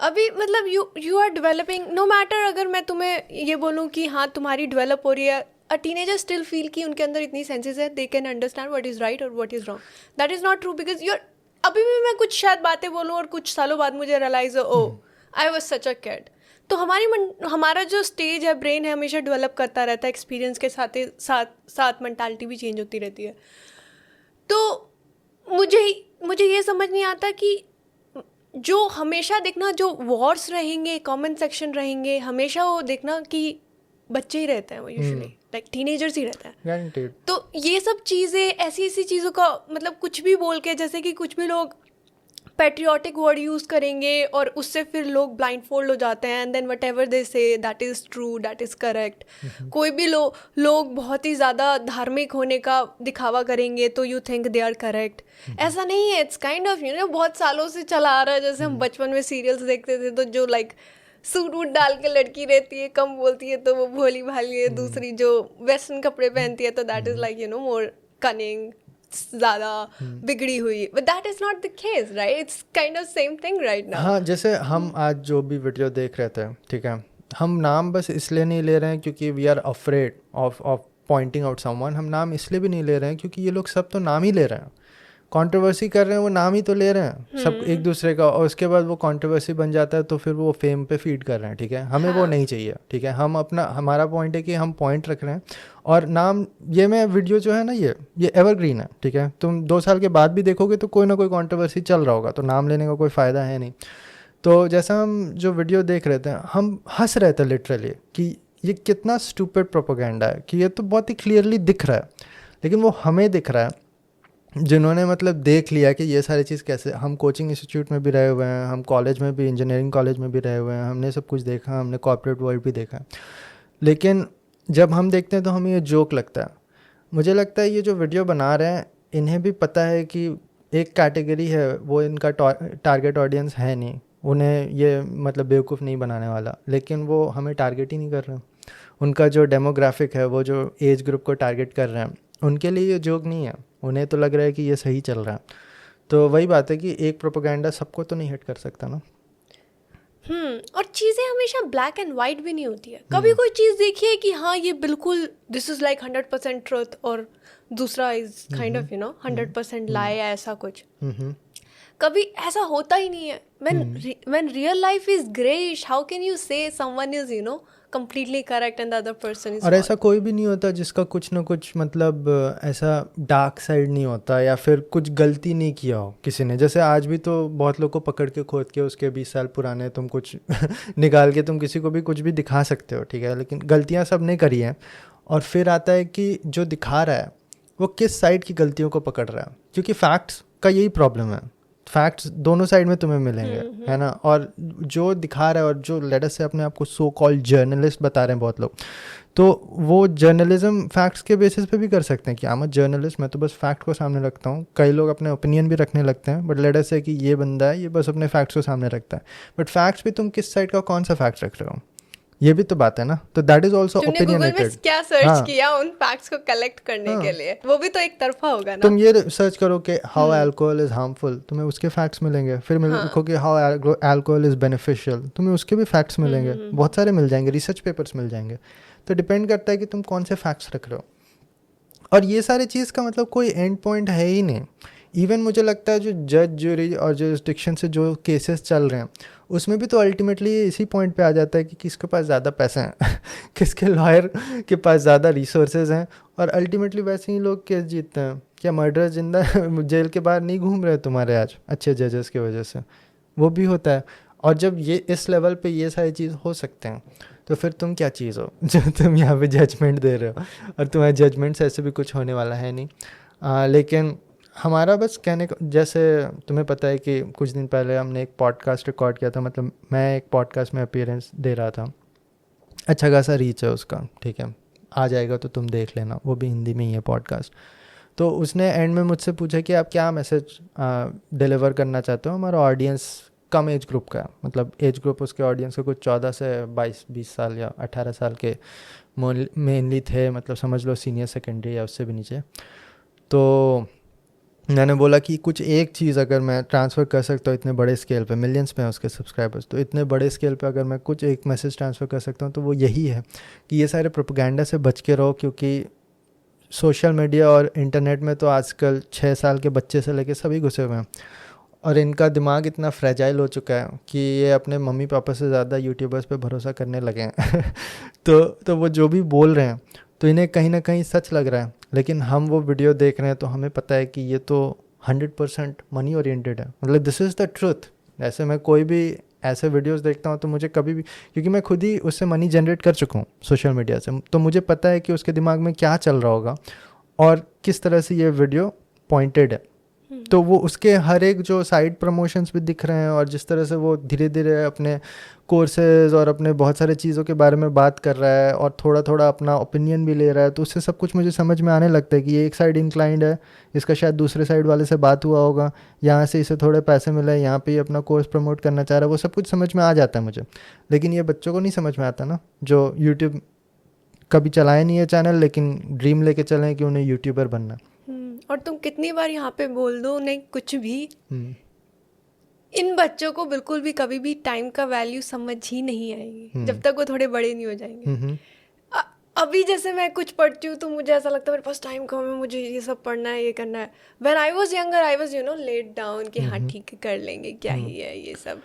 अभी मतलब you are developing, no matter अगर मैं तुम्हें ये बोलूँ कि हाँ तुम्हारी डेवलप हो रही है, अ टीनेजर स्टिल फील कि उनके अंदर इतनी सेंसेस है, they can understand what is right और what is wrong. That is not true, because your अभी भी मैं कुछ शायद बातें बोलूँ और कुछ सालों बाद मुझे रियलाइज हो I was such a kid. तो हमारा जो स्टेज है, ब्रेन है, हमेशा डेवलप करता रहता है, एक्सपीरियंस के साथ मेंटालिटी भी चेंज होती रहती है। तो मुझे ये समझ नहीं आता कि जो हमेशा देखना जो वॉर्स रहेंगे, कमेंट सेक्शन रहेंगे, हमेशा वो देखना कि बच्चे ही रहते हैं, वो यूजुअली लाइक टीनेजर्स ही रहते हैं। तो ये सब चीज़ें ऐसी चीज़ों का मतलब कुछ भी बोल के, जैसे कि कुछ भी लोग पैट्रियोटिक वर्ड यूज़ करेंगे और उससे फिर लोग ब्लाइंडफोल्ड हो जाते हैं, and then whatever they say that is true, that is correct. कोई भी लोग बहुत ही ज़्यादा धार्मिक होने का दिखावा करेंगे तो you think they are correct. ऐसा नहीं है, इट्स काइंड ऑफ बहुत सालों से चला आ रहा है। जैसे हम बचपन में सीरियल्स देखते थे तो जो लाइक सूट वूट डाल के लड़की रहती है, कम बोलती है तो वो भोली भाली है, दूसरी जो वेस्टर्न कपड़े पहनती है तो that is like more cunning, ज़्यादा बिगड़ी हुई, but that is not the case, right? It's kind of same thing right now. हाँ, जैसे हम आज जो भी वीडियो देख रहे थे, ठीक है, हम नाम बस इसलिए नहीं ले रहे हैं क्योंकि we are afraid of pointing out someone. हम नाम इसलिए भी नहीं ले रहे हैं क्योंकि ये लोग सब तो नाम ही ले रहे हैं, कंट्रोवर्सी कर रहे हैं, वो नाम ही तो ले रहे हैं सब एक दूसरे का, और उसके बाद वो कंट्रोवर्सी बन जाता है तो फिर वो फेम पे फीड कर रहे हैं, ठीक है? हमें वो नहीं चाहिए, ठीक है? हम हमारा पॉइंट है कि हम पॉइंट रख रहे हैं, और नाम ये मैं वीडियो जो है ना ये एवरग्रीन है, ठीक है? तुम 2 साल के बाद भी देखोगे तो कोई ना कोई कंट्रोवर्सी चल रहा होगा, तो नाम लेने का कोई फ़ायदा है नहीं। तो जैसा हम जो वीडियो देख रहे थे, हम हंस रहे थे लिटरली कि ये कितना स्टूपिड प्रोपेगेंडा है, कि ये तो बहुत ही क्लियरली दिख रहा है, लेकिन वो हमें दिख रहा है जिन्होंने मतलब देख लिया कि ये सारी चीज़ कैसे। हम कोचिंग इंस्टीट्यूट में भी रहे हुए हैं, हम कॉलेज में भी, इंजीनियरिंग कॉलेज में भी रहे हुए हैं, हमने सब कुछ देखा, हमने कॉर्पोरेट वर्ल्ड भी देखा, लेकिन जब हम देखते हैं तो हमें ये जोक लगता है। मुझे लगता है ये जो वीडियो बना रहे हैं इन्हें भी पता है कि एक कैटेगरी है, वो इनका टारगेट ऑडियंस है नहीं, उन्हें ये मतलब बेवकूफ़ नहीं बनाने वाला, लेकिन वो हमें टारगेट ही नहीं कर रहे हैं। उनका जो डेमोग्राफिक है, वो जो एज ग्रुप को टारगेट कर रहे हैं, उनके लिए ये जोक नहीं है, उन्हें तो लग रहा है कि ये सही चल रहा है। तो वही बात है कि एक प्रोपेगेंडा सबको तो नहीं हिट कर सकता ना। और चीज़ें हमेशा ब्लैक एंड वाइट भी नहीं होती है। कभी कोई चीज़ देखिए कि हाँ ये बिल्कुल दिस इज़ लाइक 100% ट्रुथ, और दूसरा इज काइंड ऑफ 100% लाई, ऐसा कुछ कभी ऐसा होता ही नहीं है। when real life is grayish, how can you say someone is completely correct and the other person is और ऐसा कोई भी नहीं होता जिसका कुछ ना कुछ मतलब ऐसा डार्क साइड नहीं होता, या फिर कुछ गलती नहीं किया हो किसी ने। जैसे आज भी तो बहुत लोग को पकड़ के खोद के उसके 20 साल पुराने तुम कुछ निकाल के तुम किसी को भी कुछ भी दिखा सकते हो, ठीक है? लेकिन गलतियाँ सब ने करी हैं, और फिर आता है कि जो दिखा रहा है वो किस साइड की गलतियों को पकड़ रहा है, क्योंकि फैक्ट्स का यही प्रॉब्लम है। फैक्ट्स दोनों साइड में तुम्हें मिलेंगे, है ना? और जो दिखा रहा है और जो लेटर से अपने आप को सो कॉल्ड जर्नलिस्ट बता रहे हैं बहुत लोग, तो वो जर्नलिज्म फैक्ट्स के बेसिस पे भी कर सकते हैं कि आई एम अ जर्नलिस्ट, मैं तो बस फैक्ट को सामने रखता हूँ। कई लोग अपने ओपिनियन भी रखने लगते हैं, बट लेटर से कि ये बंदा है, ये बस अपने फैक्ट्स को सामने रखता है, बट फैक्ट्स भी तुम किस साइड का कौन सा फैक्ट रख रहे हो, ये भी तो बात है ना। तो दैट इज ऑल्सो ओपिनियनेटेड। क्या सर्च किया उन फैक्ट्स को कलेक्ट करने के लिए, वो भी तो एक तरफा होगा ना। तुम ये सर्च करो कि हाउ अल्कोहल इज हार्मफुल, तुम्हें उसके फैक्ट्स मिलेंगे। फिर लिखो कि हाउ अल्कोहल इज बेनिफिशियल, तुम्हें उसके भी फैक्ट्स मिलेंगे, बहुत सारे मिल जाएंगे, रिसर्च पेपर्स मिल जाएंगे। तो डिपेंड करता है कि तुम कौन से फैक्ट्स रख रहे हो, और ये सारी चीज़ का मतलब कोई एंड पॉइंट है ही नहीं। इवन मुझे लगता है जो जज ज्यूरी और जुरिस्डिक्शन से जो केसेस चल रहे हैं उसमें भी तो अल्टीमेटली इसी पॉइंट पे आ जाता है कि किसके पास ज़्यादा पैसे हैं किसके लॉयर के पास ज़्यादा रिसोर्सेज हैं, और अल्टीमेटली वैसे ही लोग केस जीतते हैं। क्या मर्डर जिंदा जेल के बाहर नहीं घूम रहे तुम्हारे आज अच्छे जजेस की वजह से? वो भी होता है। और जब ये इस लेवल पे ये सारी चीज़ हो सकते हैं तो फिर तुम क्या चीज़ हो जो तुम यहाँ पे जजमेंट दे रहे हो, और तुम्हारे जजमेंट से ऐसे भी कुछ होने वाला है नहीं। लेकिन हमारा बस कहने को, जैसे तुम्हें पता है कि कुछ दिन पहले हमने एक पॉडकास्ट रिकॉर्ड किया था, मतलब मैं एक पॉडकास्ट में अपीयरेंस दे रहा था, अच्छा खासा रीच है उसका, ठीक है, आ जाएगा तो तुम देख लेना, वो भी हिंदी में ही है पॉडकास्ट। तो उसने एंड में मुझसे पूछा कि आप क्या मैसेज डिलीवर करना चाहते हो, हमारा ऑडियंस कम एज ग्रुप का है, मतलब एज ग्रुप उसके ऑडियंस के कुछ 14 से 22 साल या 18 साल के मेनली थे, मतलब समझ लो सीनियर सेकेंडरी या उससे भी नीचे। तो मैंने बोला कि कुछ एक चीज़ अगर मैं ट्रांसफ़र कर सकता हूँ इतने बड़े स्केल पे, मिलियंस में हैं उसके सब्सक्राइबर्स, तो इतने बड़े स्केल पे अगर मैं कुछ एक मैसेज ट्रांसफ़र कर सकता हूँ तो वो यही है कि ये सारे प्रोपेगेंडा से बच के रहो, क्योंकि सोशल मीडिया और इंटरनेट में तो आजकल 6 साल के बच्चे से लेके सभी घुसे हुए हैं, और इनका दिमाग इतना फ्रेजाइल हो चुका है कि ये अपने मम्मी पापा से ज़्यादा यूट्यूबर्स पे भरोसा करने लगे हैं तो वो जो भी बोल रहे हैं तो इन्हें कहीं ना कहीं सच लग रहा है, लेकिन हम वो वीडियो देख रहे हैं तो हमें पता है कि ये तो 100% मनी ओरिएंटेड है, मतलब दिस इज़ द ट्रुथ। ऐसे मैं कोई भी ऐसे वीडियोस देखता हूँ तो मुझे कभी भी, क्योंकि मैं खुद ही उससे मनी जनरेट कर चुका हूँ सोशल मीडिया से, तो मुझे पता है कि उसके दिमाग में क्या चल रहा होगा और किस तरह से ये वीडियो पॉइंटेड है। तो वो उसके हर एक जो साइड प्रमोशंस भी दिख रहे हैं, और जिस तरह से वो धीरे धीरे अपने कोर्सेज और अपने बहुत सारे चीज़ों के बारे में बात कर रहा है और थोड़ा थोड़ा अपना ओपिनियन भी ले रहा है, तो उससे सब कुछ मुझे समझ में आने लगता है कि ये एक साइड इंक्लाइंड है, इसका शायद दूसरे साइड वाले से बात हुआ होगा, यहाँ से इसे थोड़े पैसे मिले, यहाँ पे अपना कोर्स प्रमोट करना चाह रहा है, वो सब कुछ समझ में आ जाता है मुझे। लेकिन ये बच्चों को नहीं समझ में आता ना, जो यूट्यूब कभी चलाए नहीं है चैनल, लेकिन ड्रीम लेके चलें कि उन्हें यूट्यूबर बनना। और तुम कितनी बार यहाँ पे बोल दो नहीं कुछ भी, इन बच्चों को बिल्कुल भी कभी भी टाइम का वैल्यू समझ ही नहीं आएगी जब तक वो थोड़े बड़े नहीं हो जाएंगे। अभी जैसे मैं कुछ पढ़ती हूँ तो मुझे ऐसा लगता है मेरे पास टाइम कम है, मुझे ये सब पढ़ना है, ये करना है। When I was younger I was let down कि हाँ ठीक है कर लेंगे, क्या ही है ये सब।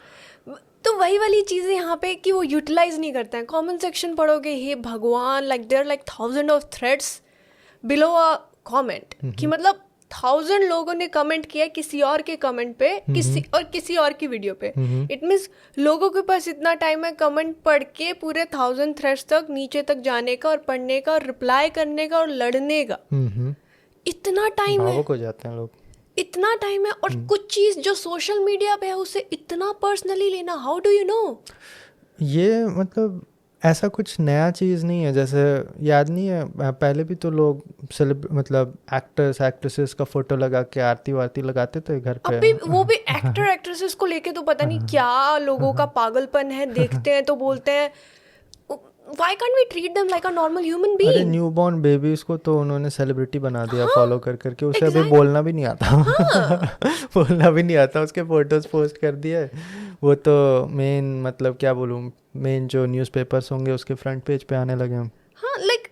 तो वही वाली चीज़ें यहाँ पे कि वो यूटिलाइज नहीं करते हैं। कमेंट सेक्शन पढ़ोगे, हे भगवान, like there like 1000 of threads below a comment, कि मतलब 1000 लोगों ने कमेंट किया किसी और के कमेंट पे, किसी और की वीडियो पे। इट मीन्स लोगों के पास इतना टाइम है कमेंट पढ़ के पूरे 1000 थ्रेड्स तक नीचे तक जाने का और पढ़ने का और रिप्लाई करने का और लड़ने का। इतना टाइम है, हो जाते हैं लोग, इतना टाइम है। और कुछ चीज़ जो सोशल मीडिया पे है उसे इतना पर्सनली लेना, हाउ डू यू नो? ये मतलब ऐसा कुछ नया चीज़ नहीं है। जैसे याद नहीं है पहले भी तो लोग मतलब एक्टर्स एक्ट्रेसेस का फोटो लगा के आरती वारती लगाते थे घर पे। अभी वो भी एक्टर एक्ट्रेसेस को लेके तो पता नहीं क्या लोगों का पागलपन है। देखते हैं तो बोलते हैं why can't we treat them like a normal human being? अरे न्यूबॉर्न बेबीज को तो उन्होंने सेलिब्रिटी बना दिया फॉलो कर करके, उसे अभी बोलना भी नहीं आता। बोलना भी नहीं आता, उसके फोटोज पोस्ट कर दिए। वो तो मेन मतलब क्या बोलूँ, मेन जो न्यूज़पेपर्स होंगे उसके फ्रंट पेज पे आने लगे हम। हाँ, लाइक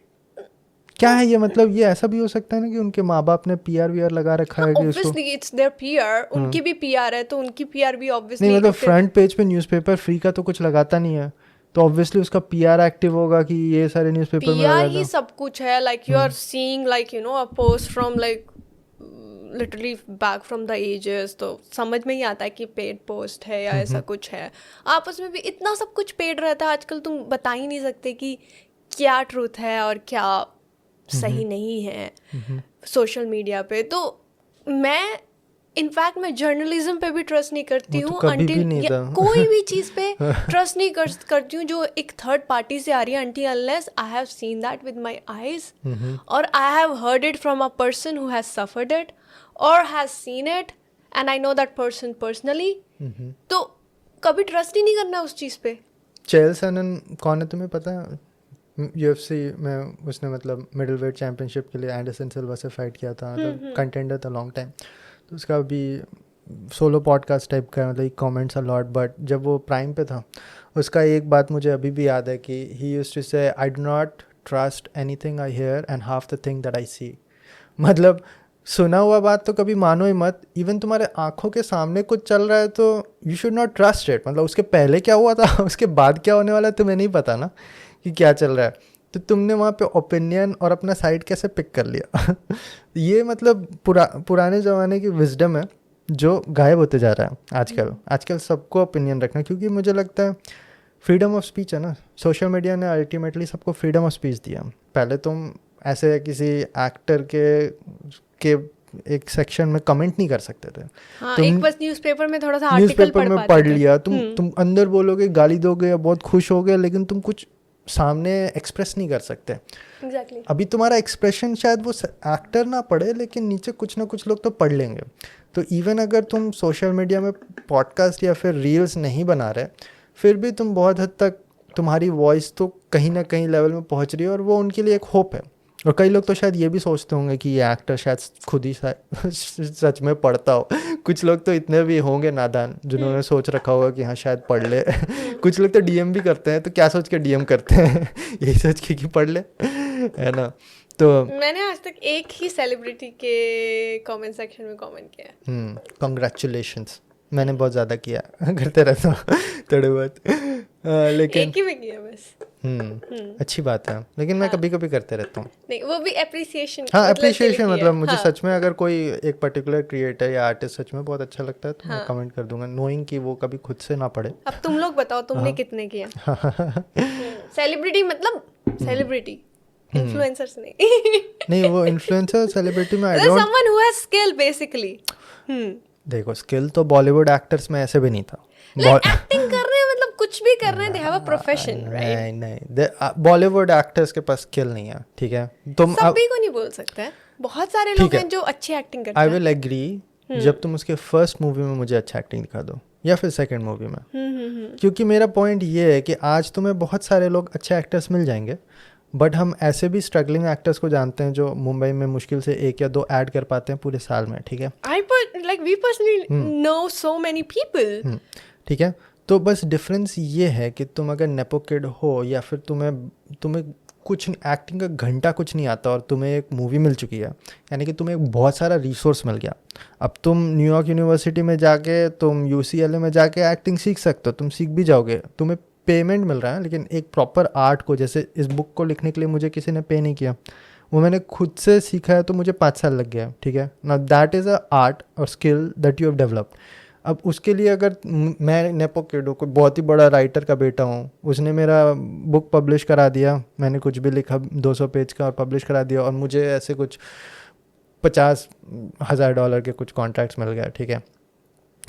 क्या है ये, मतलब ये ऐसा भी हो सकता है ना कि उनके माँ बाप ने पीआर वीआर लगा रखा है कि उसको, ऑब्वियसली इट्स देयर पीआर, उनकी भी पीआर है तो उनकी पीआर भी ऑब्वियसली नहीं मतलब फ्रंट पेज पे न्यूज़पेपर फ्री का तो कुछ लगाता नहीं है, तो ऑब्वियसली उसका पीआर एक्टिव होगा कि ये सारे न्यूज़पेपर में पीआर ही सब कुछ है। Like you are seeing like a post from like literally back from the ages, तो समझ में ही आता है कि पेड पोस्ट है या ऐसा कुछ है। आपस में भी इतना सब कुछ पेड रहता है आजकल, तुम बता ही नहीं सकते कि क्या ट्रूथ है और क्या सही नहीं है सोशल मीडिया पे। तो मैं इनफैक्ट मैं जर्नलिज्म पे भी ट्रस्ट नहीं करती हूँ, कोई भी चीज़ पे ट्रस्ट नहीं करती हूँ जो एक थर्ड पार्टी से आ रही है, until unless I have seen that with my eyes और I have heard it from a person who has suffered it or has seen it and I know that person personally। तो कभी trust ही नहीं करना उस चीज़ पे। चेल सनन कौन है तुम्हें पता है? UFC में उसने मतलब मिडिल वेट चैम्पियनशिप के लिए एंडरसन सिल्वा से फाइट किया था, मतलब कंटेंडर था लॉन्ग टाइम। तो उसका भी सोलो पॉडकास्ट टाइप का, मतलब कमेंट्स अ लॉट, बट जब वो प्राइम पे था उसका एक बात मुझे अभी भी याद है कि ही used to say I do not trust anything I hear and half the thing that I see. मतलब सुना हुआ बात तो कभी मानो ही मत, इवन तुम्हारे आंखों के सामने कुछ चल रहा है तो you should not trust it. मतलब उसके पहले क्या हुआ था उसके बाद क्या होने वाला है तुम्हें नहीं पता ना कि क्या चल रहा है, तो तुमने वहाँ पे ओपिनियन और अपना साइड कैसे पिक कर लिया। ये मतलब पुराने ज़माने की विजडम है जो गायब होते जा रहा है आजकल सबको ओपिनियन रखना, क्योंकि मुझे लगता है फ्रीडम ऑफ स्पीच है ना, सोशल मीडिया ने अल्टीमेटली सबको फ्रीडम ऑफ स्पीच दिया। पहले तुम ऐसे किसी एक्टर के के एक सेक्शन में कमेंट नहीं कर सकते थे। हाँ, एक बस न्यूज़पेपर में थोड़ा सा आर्टिकल पढ़ लिया, तुम अंदर बोलोगे, गाली दोगे या बहुत खुश होगे, लेकिन तुम कुछ सामने एक्सप्रेस नहीं कर सकते। Exactly. अभी तुम्हारा एक्सप्रेशन शायद वो एक्टर ना पढ़े, लेकिन नीचे कुछ ना कुछ लोग तो पढ़ लेंगे। तो इवन अगर तुम सोशल मीडिया में पॉडकास्ट या फिर रील्स नहीं बना रहे, फिर भी तुम बहुत हद तक तुम्हारी वॉइस तो कहीं ना कहीं लेवल में पहुंच रही है, और वो उनके लिए एक होप है। और कई लोग तो शायद ये भी सोचते होंगे कि ये एक्टर शायद खुद ही सच में पढ़ता हो। कुछ लोग तो इतने भी होंगे नादान जिन्होंने सोच रखा होगा कि हाँ शायद पढ़ ले। कुछ लोग तो डीएम भी करते हैं, तो क्या सोच के डीएम करते हैं? यही सोच के कि पढ़ ले, है ना। तो मैंने आज तक एक ही सेलिब्रिटी के कमेंट सेक्शन में कमेंट किया है। कांग्रेचुलेशंस, मैंने बहुत ज़्यादा किया, करते रहता हूँ थोड़े बहुत, लेकिन एक ही में किया बस। अच्छी बात है, लेकिन मैं कभी कभी करते रहता हूँ। नहीं, वो भी एप्रिसिएशन। हाँ, एप्रिसिएशन मतलब मुझे सच में अगर कोई एक पर्टिकुलर क्रिएटर या आर्टिस्ट सच में बहुत अच्छा लगता है तो मैं कमेंट कर दूंगा, नोइंग कि वो कभी खुद से ना पढ़े। अब तुम लोग बताओ तुमने कितने किया? सेलिब्रिटी मतलब सेलिब्रिटी, इन्फ्लुएंसर्स नहीं। वो इन्फ्लुएंसर सेलिब्रिटी में I don't, someone who has skill basically. देखो स्किल तो बॉलीवुड एक्टर्स में ऐसे भी नहीं था। एक्टिंग कर रहे हैं, मतलब कुछ भी कर रहे हैं, they have a profession, right? नहीं, बॉलीवुड एक्टर्स के पास स्किल नहीं है, ठीक है। तुम सभी को नहीं बोल सकते, बहुत सारे लोग हैं जो अच्छी एक्टिंग करते हैं। आई विल एग्री, जब तुम उसके फर्स्ट मूवी में मुझे अच्छा एक्टिंग दिखा दो या फिर सेकंड मूवी में। क्योंकि मेरा पॉइंट ये है कि आज तुम्हें बहुत सारे लोग अच्छे एक्टर्स मिल जाएंगे, बट हम ऐसे भी स्ट्रगलिंग एक्टर्स को जानते हैं जो मुंबई में मुश्किल से 1 या 2 ऐड कर पाते हैं पूरे साल में, ठीक है। We personally know so many people. ठीक है, तो बस डिफरेंस ये है कि तुम अगर नेपो किड हो या फिर तुम्हें कुछ एक्टिंग का घंटा कुछ नहीं आता और तुम्हें एक मूवी मिल चुकी है, यानी कि तुम्हें एक बहुत सारा रिसोर्स मिल गया। अब तुम न्यूयॉर्क यूनिवर्सिटी में जाके, तुम UCLA में जाके एक्टिंग सीख सकते हो, तुम सीख भी जाओगे, तुम्हें पेमेंट मिल रहा है। लेकिन एक प्रॉपर आर्ट को, जैसे इस बुक को लिखने के लिए मुझे किसी ने पे नहीं किया, वो मैंने खुद से सीखा है, तो मुझे 5 साल लग गया, ठीक है ना। दैट इज़ अ आर्ट और skill that you have developed. अब उसके लिए अगर मैं नेपो किड कोई बहुत ही बड़ा राइटर का बेटा हूँ, उसने मेरा बुक पब्लिश करा दिया, मैंने कुछ भी लिखा 200 पेज का और पब्लिश करा दिया, और मुझे ऐसे कुछ $50,000 के कुछ कॉन्ट्रैक्ट्स मिल गया, ठीक है।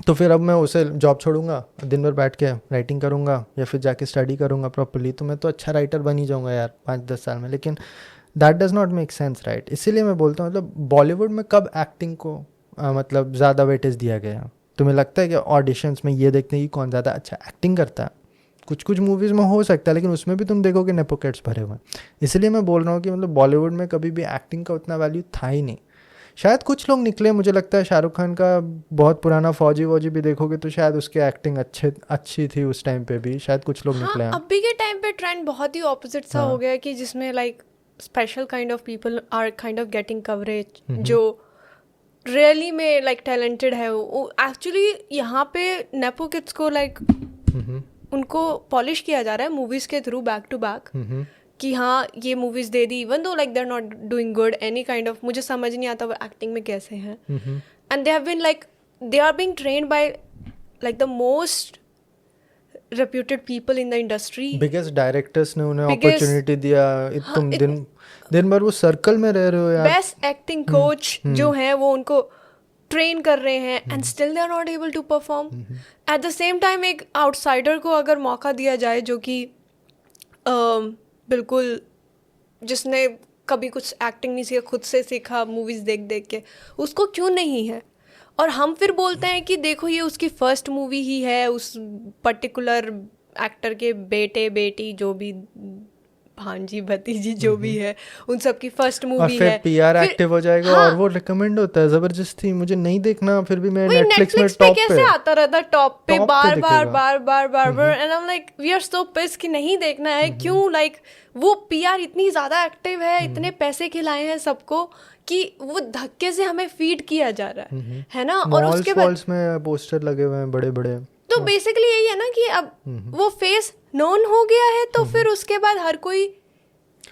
तो फिर अब मैं उसे जॉब छोड़ूंगा, दिन भर बैठ के राइटिंग करूँगा या फिर जाके स्टडी करूँगा प्रॉपर्ली, तो मैं तो अच्छा राइटर बन ही जाऊँगा यार 5-10 साल में। लेकिन that does not make sense, right. इसीलिए मैं बोलता हूँ, मतलब बॉलीवुड में कब एक्टिंग को मतलब ज़्यादा वेटेज दिया गया? तुम्हें लगता है कि ऑडिशंस में ये देखते हैं कि कौन ज़्यादा अच्छा एक्टिंग करता है? कुछ मूवीज़ में हो सकता है, लेकिन उसमें भी तुम देखोगे नेपो किड्स भरे हुए हैं। इसलिए मैं बोल रहा हूँ कि मतलब बॉलीवुड में कभी भी एक्टिंग का उतना वैल्यू था ही नहीं। शायद कुछ लोग निकले, मुझे लगता है शाहरुख खान का बहुत पुराना फौजी भी देखोगे तो शायद उसकी एक्टिंग अच्छी थी उस टाइम पे भी, शायद कुछ लोग निकले हैं। अभी के टाइम पे ट्रेंड बहुत ही ऑपोजिट सा हो गया है कि जिसमें like special kind of people are kind of getting coverage, जो रियली में लाइक टैलेंटेड है। वो एक्चुअली यहाँ पे नेपो किड्स को लाइक उनको पॉलिश किया जा रहा है मूवीज के थ्रू बैक टू बैक, कि हाँ ये मूवीज दे दी, even though like they are not doing good any kind of, मुझे समझ नहीं आता वो एक्टिंग में कैसे हैं, and they have been like they are being trained by like the most reputed people in the industry. Biggest directors ने उन्हें अपॉर्चुनिटी दिया। तुम दिन भर वो सर्कल में रह रहे हो यार। बेस्ट एक्टिंग कोच जो है वो उनको ट्रेन कर रहे हैं, and still they are not able to perform. At the same time एक आउटसाइडर को अगर मौका दिया जाए, जो कि बिल्कुल जिसने कभी कुछ एक्टिंग नहीं सीखा, खुद से सीखा मूवीज देख देख के, उसको क्यों नहीं है? और हम फिर बोलते हैं कि देखो ये उसकी फर्स्ट मूवी ही है, उस पर्टिकुलर एक्टर के बेटे बेटी जो भी भांजी भतीजी जो भी है उन सब की फर्स्ट मूवी है। फिर पीआर एक्टिव हो जाएगा। हाँ, और वो रिकमेंड होता है जबरदस्ती, मुझे नहीं देखना, फिर भी मैं नेटफ्लिक्स में टॉप पे कैसे आता रहता टॉप पे बार बार and I am like we are so pissed कि नहीं देखना है। क्यों? लाइक वो पीआर इतनी ज्यादा एक्टिव है, इतने पैसे खिलाए हैं सबको कि वो धक्के से हमें फीड किया जा रहा है ना। और उसके बाद में पोस्टर लगे हुए हैं बड़े बड़े। तो बेसिकली यही है ना कि अब वो फेस नोन हो गया है, तो फिर उसके बाद हर कोई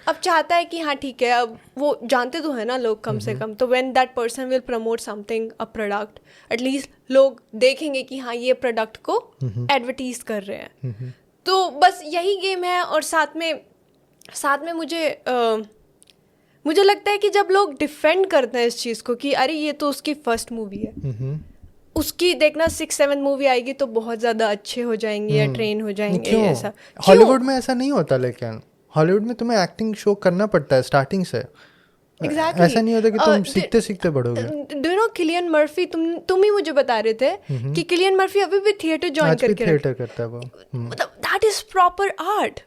अब चाहता है कि हाँ ठीक है, अब वो जानते तो है ना लोग कम से कम, तो when that person will promote something, a product, at least लोग देखेंगे कि हाँ ये प्रोडक्ट को एडवर्टीज कर रहे हैं। मुझे लगता है कि जब लोग डिफेंड करते हैं इस चीज़ को कि अरे ये तो उसकी फर्स्ट मूवी है, उसकी देखना 6-7 मूवी आएगी तो बहुत ज़्यादा अच्छे हो जाएंगे या ट्रेन हो जाएंगे, ऐसा हॉलीवुड में ऐसा नहीं होता, लेकिन हॉलीवुड में तुम्हें एक्टिंग शो करना पड़ता है स्टार्टिंग से। Exactly. ऐसा नहीं होता कि तुम सीखते सीखते बढ़ोगे। Do you know Cillian Murphy, तुम ही मुझे बता रहे थे कि किलियन मर्फी अभी भी थिएटर ज्वाइन करके थिएटर करता है वो। मतलब दैट इज प्रॉपर आर्ट,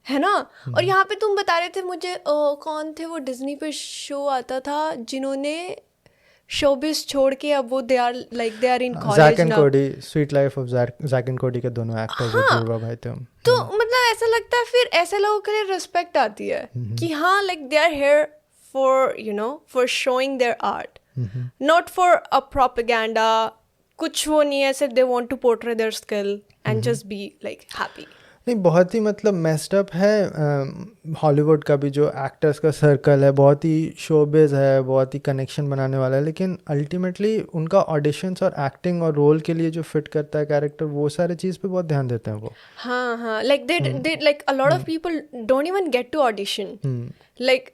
है ना। और यहाँ पे तुम बता रहे थे मुझे कौन थे वो डिज्नी पे शो आता था जिन्होंने शोबिस छोड़ के अब वो they are in college Jack and Cody, Suite Life of Jack and Cody के दोनों एक्टर्स जुड़वा भाई थे। तो मतलब ऐसा लगता है फिर ऐसे लोगों के लिए रिस्पेक्ट आती है कि हाँ like they are here for showing their art, not for a propaganda. कुछ वो नहीं है, सिर्फ they want to portray their skill and just be like happy. नहीं, बहुत ही मतलब मेस्ड अप है हॉलीवुड का भी जो एक्टर्स का सर्कल है, बहुत ही शोबिज है, बहुत ही कनेक्शन बनाने वाला है, लेकिन अल्टीमेटली उनका ऑडिशंस और एक्टिंग और रोल के लिए जो फिट करता है कैरेक्टर, वो सारे चीज़ पे बहुत ध्यान देते हैं वो। हाँ like they like a lot of people don't even get to audition. Like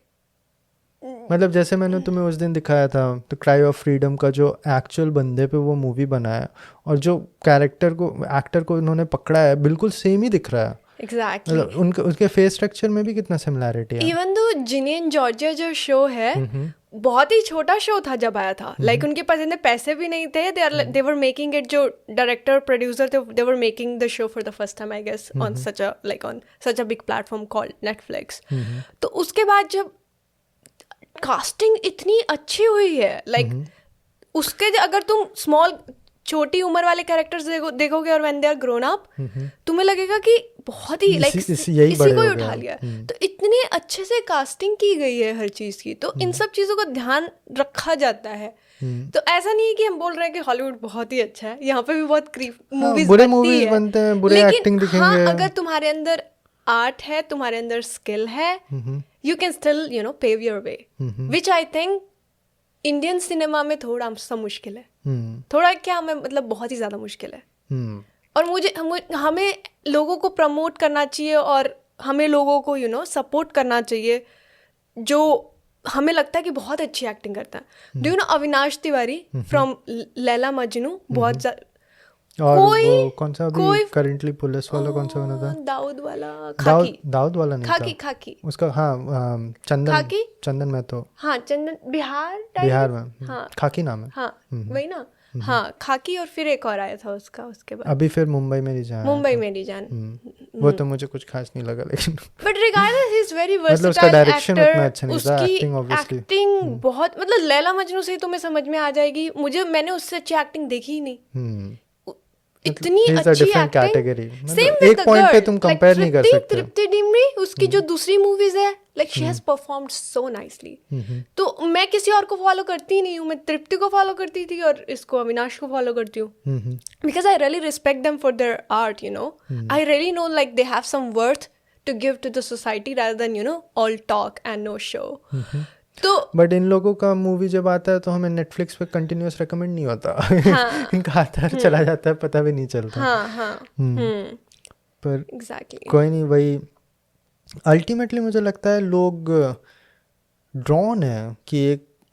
मतलब जैसे मैंने तुम्हें उस दिन दिखाया था तो क्राई ऑफ फ्रीडम का जो एक्चुअल बंदे पे वो मूवी बनाया और जो कैरेक्टर को एक्टर को उन्होंने पकड़ा है बिल्कुल सेम ही दिख रहा है। एग्जैक्टली उनके उसके फेस स्ट्रक्चर में भी कितना सिमिलैरिटी है। Even though Ginny and Georgia जो शो है बहुत ही छोटा शो था जब आया था, लाइक उनके पास इतने पैसे भी नहीं थे, दे वर मेकिंग इट, जो डायरेक्टर प्रोड्यूसर थे they were making the show for the first time I guess on such a big platform called Netflix. तो उसके बाद जब कास्टिंग इतनी अच्छी हुई है, लाइक उसके अगर तुम स्मॉल छोटी उम्र वाले कैरेक्टर्स देखोगे और when they are grown up तुम्हें लगेगा कि बहुत ही लाइक इसी को ही उठा लिया। तो इतने अच्छे से कास्टिंग की गई है हर चीज की, तो इन सब चीजों का ध्यान रखा जाता है। तो ऐसा नहीं है कि हम बोल रहे हैं कि हॉलीवुड बहुत ही अच्छा है, यहाँ पे भी बहुत मूवीज बनते हैं, बुरे एक्टिंग दिखेंगे। हाँ, अगर तुम्हारे अंदर आर्ट है, तुम्हारे अंदर स्किल है, you can still pave your way, which I think Indian cinema में थोड़ा सा मुश्किल है। थोड़ा क्या हमें मतलब बहुत ही ज़्यादा मुश्किल है। और हमें लोगों को प्रमोट करना चाहिए और हमें लोगों को सपोर्ट करना चाहिए जो हमें लगता है कि बहुत अच्छी एक्टिंग करता है। Do you know Avinash Tiwari from Laila Majnu, बहुत और वो कौन सा अभी करंटली पुलिस वाला कौन सा बना था? दाऊद वाला, दाऊद वाला नहीं खाकी उसका, हाँ चंदन में तो, हाँ चंदन बिहार में, हाँ खाकी नाम है, हाँ वही ना, हाँ खाकी। और फिर एक और आया था उसके बाद अभी फिर मुंबई मेरी जान। वो तो मुझे कुछ खास नहीं लगा, लेकिन but regardless he is very versatile उसका डायरेक्शन उतना अच्छा नहीं था, उसकी एक्टिंग बहुत, मतलब लैला मजनू से ही तुम्हें समझ में आ जाएगी। मैंने उससे अच्छी एक्टिंग देखी ही नहीं, इतनी अच्छी acting. Same with the girl, तुम कंपेयर नहीं कर सकते। तृप्ति डिमरी, उसकी जो दूसरी मूवीज है, like she has performed so nicely. तो मैं किसी और को फॉलो करती नहीं हूँ, मैं तृप्ति को फॉलो करती थी और इसको अविनाश को फॉलो करती हूँ, because I really respect them for their art, I really know like they have some worth to give to the society rather than all talk and no show. तो बट इन लोगों का मूवी जब आता है तो हमें नेटफ्लिक्स पे कंटिन्यूअस रेकमेंड नहीं होता। हाँ, इनका आता है चला जाता है, पता भी नहीं चलता। पर exactly. कोई नहीं, वही अल्टीमेटली मुझे लगता है लोग ड्रॉन है कि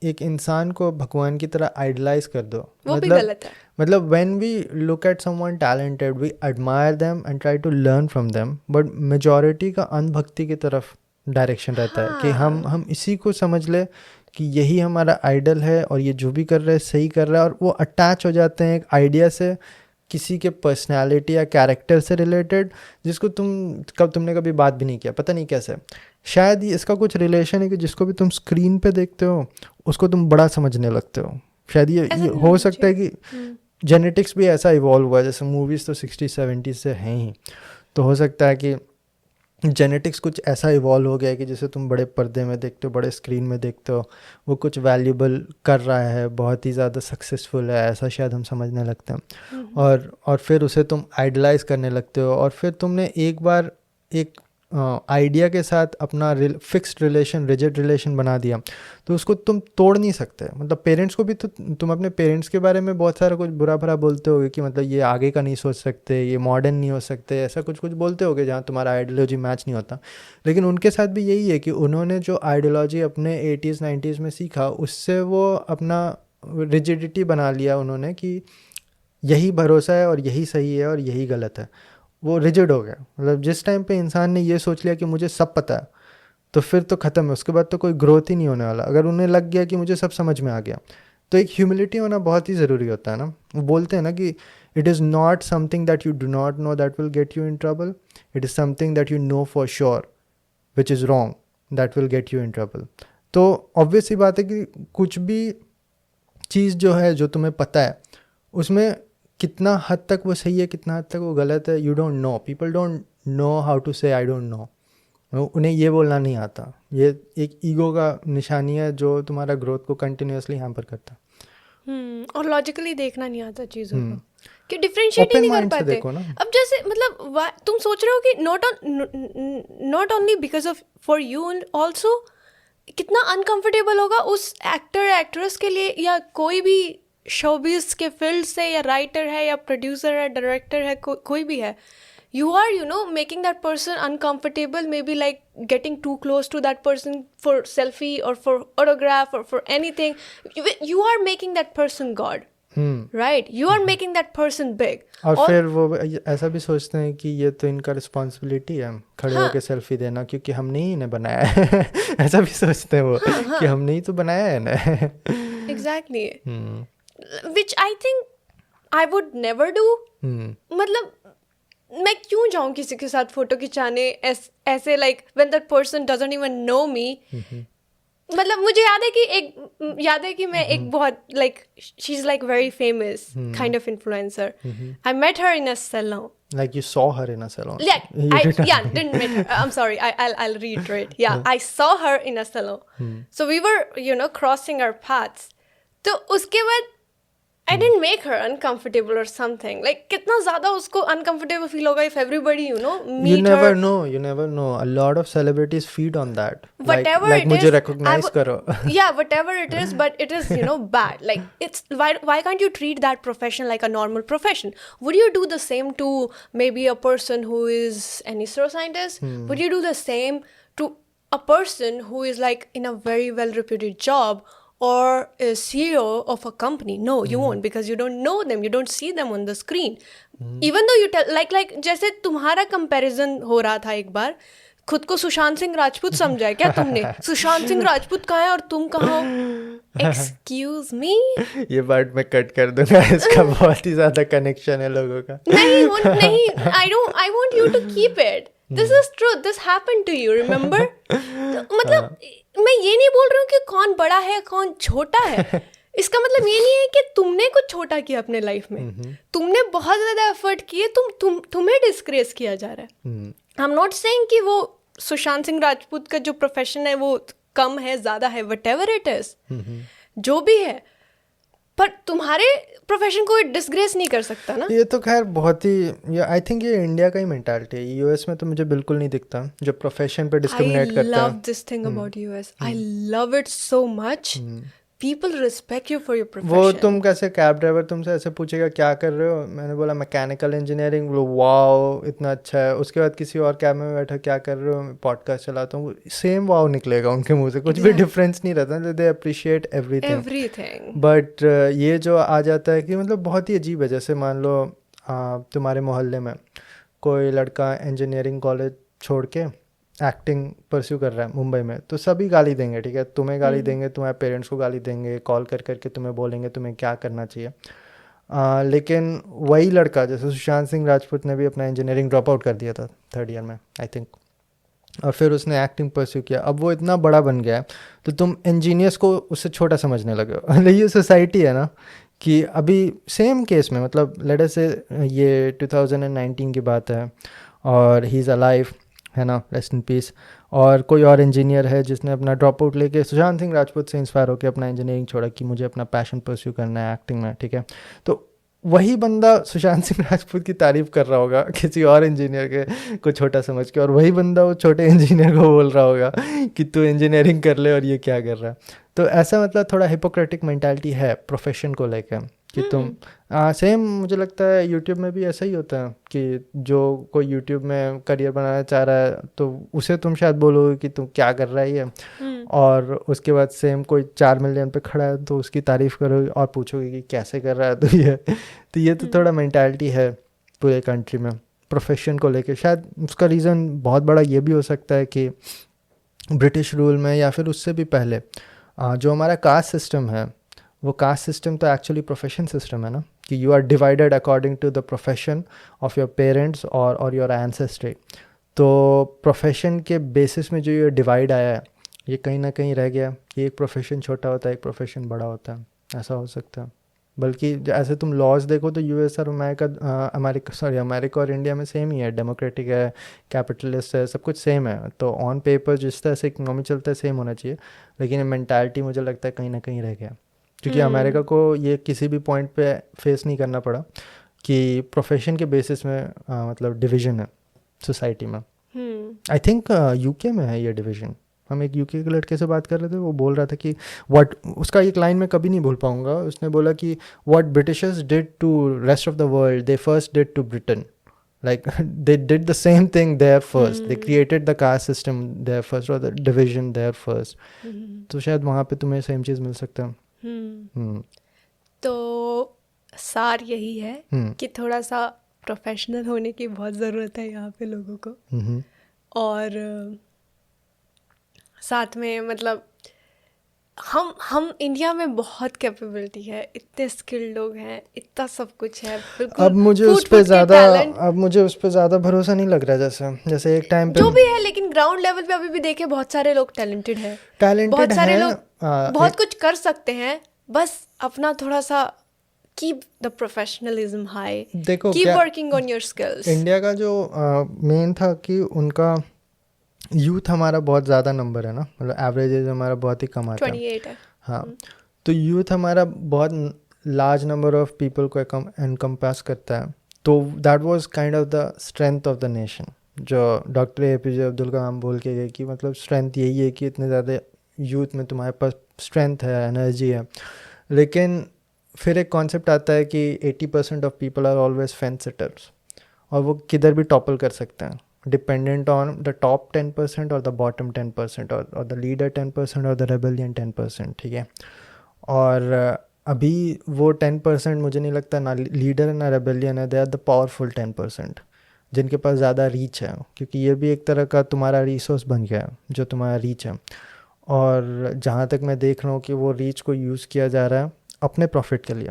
एक इंसान को भगवान की तरह आइडलाइज कर दो। वो भी गलत है। मतलब when we look at someone talented we admire them and try to learn from them, but majority का अंधभक्ति की तरफ डायरेक्शन रहता है कि हम इसी को समझ ले कि यही हमारा आइडल है और ये जो भी कर रहा है सही कर रहा है, और वो अटैच हो जाते हैं एक आइडिया से, किसी के पर्सनालिटी या कैरेक्टर से रिलेटेड, जिसको तुमने कभी बात भी नहीं किया, पता नहीं कैसे। शायद इसका कुछ रिलेशन है कि जिसको भी तुम स्क्रीन पे देखते हो उसको तुम बड़ा समझने लगते हो। शायद ये हो सकता है कि जेनेटिक्स भी ऐसा इवॉल्व हुआ है, जैसे मूवीज़ तो 60-70 से हैं ही, तो हो सकता है कि जेनेटिक्स कुछ ऐसा इवॉल्व हो गया है कि जैसे तुम बड़े पर्दे में देखते हो, बड़े स्क्रीन में देखते हो, वो कुछ वैल्यूबल कर रहा है, बहुत ही ज़्यादा सक्सेसफुल है, ऐसा शायद हम समझने लगते हैं। और फिर उसे तुम आइडलाइज करने लगते हो, और फिर तुमने एक बार एक आइडिया के साथ अपना फिक्स्ड रिलेशन, रिजिड रिलेशन बना दिया, तो उसको तुम तोड़ नहीं सकते. मतलब पेरेंट्स को भी तो तुम अपने पेरेंट्स के बारे में बहुत सारा कुछ बुरा भरा बोलते होगे कि मतलब ये आगे का नहीं सोच सकते, ये मॉडर्न नहीं हो सकते, ऐसा कुछ कुछ बोलते होगे जहाँ तुम्हारा आइडियोलॉजी मैच नहीं होता. लेकिन उनके साथ भी यही है कि उन्होंने जो आइडियोलॉजी अपने 80s 90s में सीखा, उससे वो अपना रिजिडिटी बना लिया उन्होंने कि यही भरोसा है और यही सही है और यही गलत है. वो रिजिड हो गया. मतलब जिस टाइम पे इंसान ने ये सोच लिया कि मुझे सब पता है, तो फिर तो ख़त्म है, उसके बाद तो कोई ग्रोथ ही नहीं होने वाला. अगर उन्हें लग गया कि मुझे सब समझ में आ गया, तो एक ह्यूमिलिटी होना बहुत ही ज़रूरी होता है ना. वो बोलते हैं ना कि it is not something that you do not know that will get you in trouble, it is something that you know for sure which is wrong that will get you in trouble. तो obvious ही बात है कि कुछ भी चीज़ जो है, जो तुम्हें पता है, उसमें कितना हद तक वो सही है, कितना हद तक वो गलत है, you don't know. People don't know how to say I don't know. उन्हें ये बोलना नहीं आता. ये एक ईगो का निशानी है जो तुम्हारा ग्रोथ को कंटिन्यूअसली हैम्पर करता है. और लॉजिकली देखना नहीं आता चीज़ों को, कि डिफरेंशिएट ही नहीं कर पाते. अब जैसे मतलब तुम सोच रहे हो कि not only because of for you and also कितना अनकंफर्टेबल होगा उस एक्टर एक्ट्रेस के लिए, या कोई भी शोबिस के फील्ड से, या राइटर है या प्रोड्यूसर है, डायरेक्टर है, कोई भी है. You are, making that person uncomfortable, maybe like getting too close to that person for selfie or for autograph or for anything. You are making that person God. Right? You are making that person big. और फिर वो ऐसा भी सोचते हैं कि ये तो इनका रिस्पॉन्सिबिलिटी है खड़े होकर सेल्फी देना, क्योंकि हमने ही इन्हें बनाया है. ऐसा भी सोचते हैं वो कि हमने ही तो बनाया है ना. Exactly. Which I think I would never do. मतलब मैं क्यों जाऊँ किसी के साथ फोटो खिंचाने ऐसे, like when that person doesn't even know me. मतलब मुझे याद है कि मैं एक बहुत like she is like very famous kind of influencer. I met her in a salon. Like you saw her in a salon. Didn't meet her. I'm sorry. I'll reiterate. Yeah, I saw her in a salon. So we were, crossing our paths. तो उसके बाद I didn't make her uncomfortable or something. Like कितना ज़्यादा उसको uncomfortable feel होगा if everybody, meet her. You never know. A lot of celebrities feed on that. Whatever like it मुझे is, recognize करो. Yeah, whatever it is, but it is, bad. Like it's why can't you treat that profession like a normal profession? Would you do the same to maybe a person who is an neuroscientist? Would you do the same to a person who is like in a very well reputed job? Or a CEO of a company? No, you won't, because you don't know them, you don't see them on the screen. Even though you tell, like जैसे तुम्हारा comparison हो रहा था एक बार, खुद को सुशांत सिंह राजपूत समझा क्या तुमने? सुशांत सिंह राजपूत कहाँ है और तुम कहाँ हो? Excuse me? ये बात मैं कट कर दूंगा, इसका बहुत ही ज़्यादा कनेक्शन है लोगों का. नहीं, I want you to keep it. This is true. This happened to you, remember? मतलब मैं ये नहीं बोल रही हूँ कि कौन बड़ा है कौन छोटा है. इसका मतलब ये नहीं है कि तुमने कुछ छोटा किया अपने लाइफ में. तुमने बहुत ज़्यादा एफर्ट किए, तुम्हें डिस्ग्रेस किया जा रहा है. आई एम नॉट सेइंग कि वो सुशांत सिंह राजपूत का जो प्रोफेशन है वो कम है, ज़्यादा है, व्हाटएवर इट इज़, जो भी है, पर तुम्हारे प्रोफेशन को डिसग्रेस नहीं कर सकता ना. ये तो खैर बहुत ही, आई थिंक ये इंडिया का ही मेंटालिटी है. यूएस में तो मुझे बिल्कुल नहीं दिखता जो प्रोफेशन पे डिस्क्रिमिनेट करता है. I love this thing about US. I love it so much. People respect you for your profession. वो तुम कैसे कैब ड्राइवर तुमसे ऐसे पूछेगा क्या कर रहे हो, मैंने बोला मैकेनिकल इंजीनियरिंग, बोलो वाओ इतना अच्छा है. उसके बाद किसी और कैब में बैठा क्या कर रहे हो, पॉडकास्ट चलाता हूँ, सेम वाओ निकलेगा उनके मुंह से. कुछ भी डिफरेंस नहीं रहता. They appreciate everything. बट ये जो आ जाता है कि मतलब बहुत ही अजीब है. जैसे मान लो तुम्हारे मोहल्ले में कोई लड़का इंजीनियरिंग कॉलेज छोड़ के एक्टिंग परस्यू कर रहा है मुंबई में, तो सभी गाली देंगे. ठीक है, तुम्हें गाली देंगे, तुम्हारे पेरेंट्स को गाली देंगे, कॉल कर करके तुम्हें बोलेंगे तुम्हें क्या करना चाहिए. लेकिन वही लड़का, जैसे सुशांत सिंह राजपूत ने भी अपना इंजीनियरिंग ड्रॉप आउट कर दिया था 3rd ईयर में आई थिंक, और फिर उसने एक्टिंग परस्यू किया. अब वो इतना बड़ा बन गया है तो तुम इंजीनियर्स को उससे छोटा समझने लगे हो. ये सोसाइटी है ना कि अभी सेम केस में, मतलब लेट अस से ये 2019 की बात है और ही इज़ अलाइव, है ना, रेस्ट इन पीस. और कोई और इंजीनियर है जिसने अपना ड्रॉप आउट लेके सुशांत सिंह राजपूत से इंस्पायर होकर अपना इंजीनियरिंग छोड़ा कि मुझे अपना पैशन परस्यू करना है एक्टिंग में. ठीक है, तो वही बंदा सुशांत सिंह राजपूत की तारीफ कर रहा होगा किसी और इंजीनियर के को छोटा समझ के, और वही बंदा वो छोटे इंजीनियर को बोल रहा होगा कि तू इंजीनियरिंग कर ले और ये क्या कर रहा है। तो ऐसा मतलब थोड़ा हिपोक्रेटिक मेंटालिटी है प्रोफेशन को लेकर कि तुम सेम मुझे लगता है यूट्यूब में भी ऐसा ही होता है कि जो कोई यूट्यूब में करियर बनाना चाह रहा है तो उसे तुम शायद बोलोगे कि तुम क्या कर रहा है ये, और उसके बाद सेम कोई 4 मिलियन पे खड़ा है तो उसकी तारीफ करोगे और पूछोगे कि कैसे कर रहा है तो ये तो थोड़ा मेंटालिटी है पूरे कंट्री में प्रोफेशन को लेके। शायद उसका रीज़न बहुत बड़ा ये भी हो सकता है कि ब्रिटिश रूल में या फिर उससे भी पहले जो हमारा कास्ट सिस्टम है, वो कास्ट सिस्टम तो एक्चुअली प्रोफेशन सिस्टम है ना, कि you are divided according to the profession of your parents और योर एंसेस्ट्री। तो प्रोफेशन के बेसिस में जो ये डिवाइड आया है ये कहीं ना कहीं रह गया कि एक प्रोफेशन छोटा होता है, एक प्रोफेशन बड़ा होता है, ऐसा हो सकता है। बल्कि ऐसे तुम लॉज देखो तो यूएस और अमेरिका और इंडिया में सेम ही है, डेमोक्रेटिक है, कैपिटलिस्ट है, सब कुछ सेम है। तो ऑन पेपर जिस तरह से इकोनॉमी चलता है सेम होना चाहिए, लेकिन मेंटालिटी मुझे लगता है कहीं ना कहीं रह गया, क्योंकि अमेरिका को ये किसी भी पॉइंट पे फेस नहीं करना पड़ा कि प्रोफेशन के बेसिस में मतलब डिवीजन है सोसाइटी में। आई थिंक यूके में है ये डिवीजन। हम एक यूके के लड़के से बात कर रहे थे, वो बोल रहा था कि व्हाट, उसका एक लाइन मैं कभी नहीं भूल पाऊंगा, उसने बोला कि what Britishers did to rest of the world they first did to Britain, like they did the same thing there first. They created the caste system there first, or the division there first. तो शायद वहाँ पे तुम्हें same चीज़ मिल सकता है। तो सार यही है कि थोड़ा सा प्रोफेशनल होने की बहुत ज़रूरत है यहाँ पे लोगों को, और साथ में मतलब हम इंडिया में बहुत कैपेबिलिटी है, इतने स्किल्ड लोग हैं, इतना सब कुछ है, बिल्कुल। अब मुझे उस पे ज़्यादा भरोसा नहीं लग रहा, जैसे एक टाइम पे जो भी है, लेकिन ग्राउंड लेवल पे अभी भी देखे बहुत सारे लोग टैलेंटेड हैं, बहुत सारे लोग बहुत कुछ कर सकते हैं, बस अपना थोड़ा सा कीप द प्रोफेशनलिज्म हाई, देखो keep working on your skills. India का जो मेन था कि उनका यूथ हमारा बहुत ज़्यादा नंबर है ना, मतलब एवरेज एज हमारा बहुत ही कम आता है, 28 है। हाँ, तो यूथ हमारा बहुत लार्ज नंबर ऑफ पीपल को एनकम्पास करता है। तो that was kind of the strength of the nation, जो डॉक्टर APJ अब्दुल कलाम बोल के गए कि मतलब स्ट्रेंथ यही है कि इतने ज़्यादा यूथ में तुम्हारे पास स्ट्रेंथ है, एनर्जी है। लेकिन फिर एक कॉन्सेप्ट आता है कि 80% of people are always fence sitters, और वो किधर भी टॉपल कर सकते हैं, डिपेंडेंट ऑन द टॉप 10% और द बॉटम 10%, और द लीडर 10% और द रेबेलियन 10%, ठीक है। और अभी वो 10% मुझे नहीं लगता ना लीडर ना रेबेलियन है, दे आर द पावरफुल 10% जिनके पास ज़्यादा रीच है, क्योंकि ये भी एक तरह का तुम्हारा रिसोर्स बन गया है जो तुम्हारा रीच है। और जहाँ तक मैं देख रहा हूँ कि वो रीच को यूज़ किया जा रहा है अपने प्रॉफिट के लिए,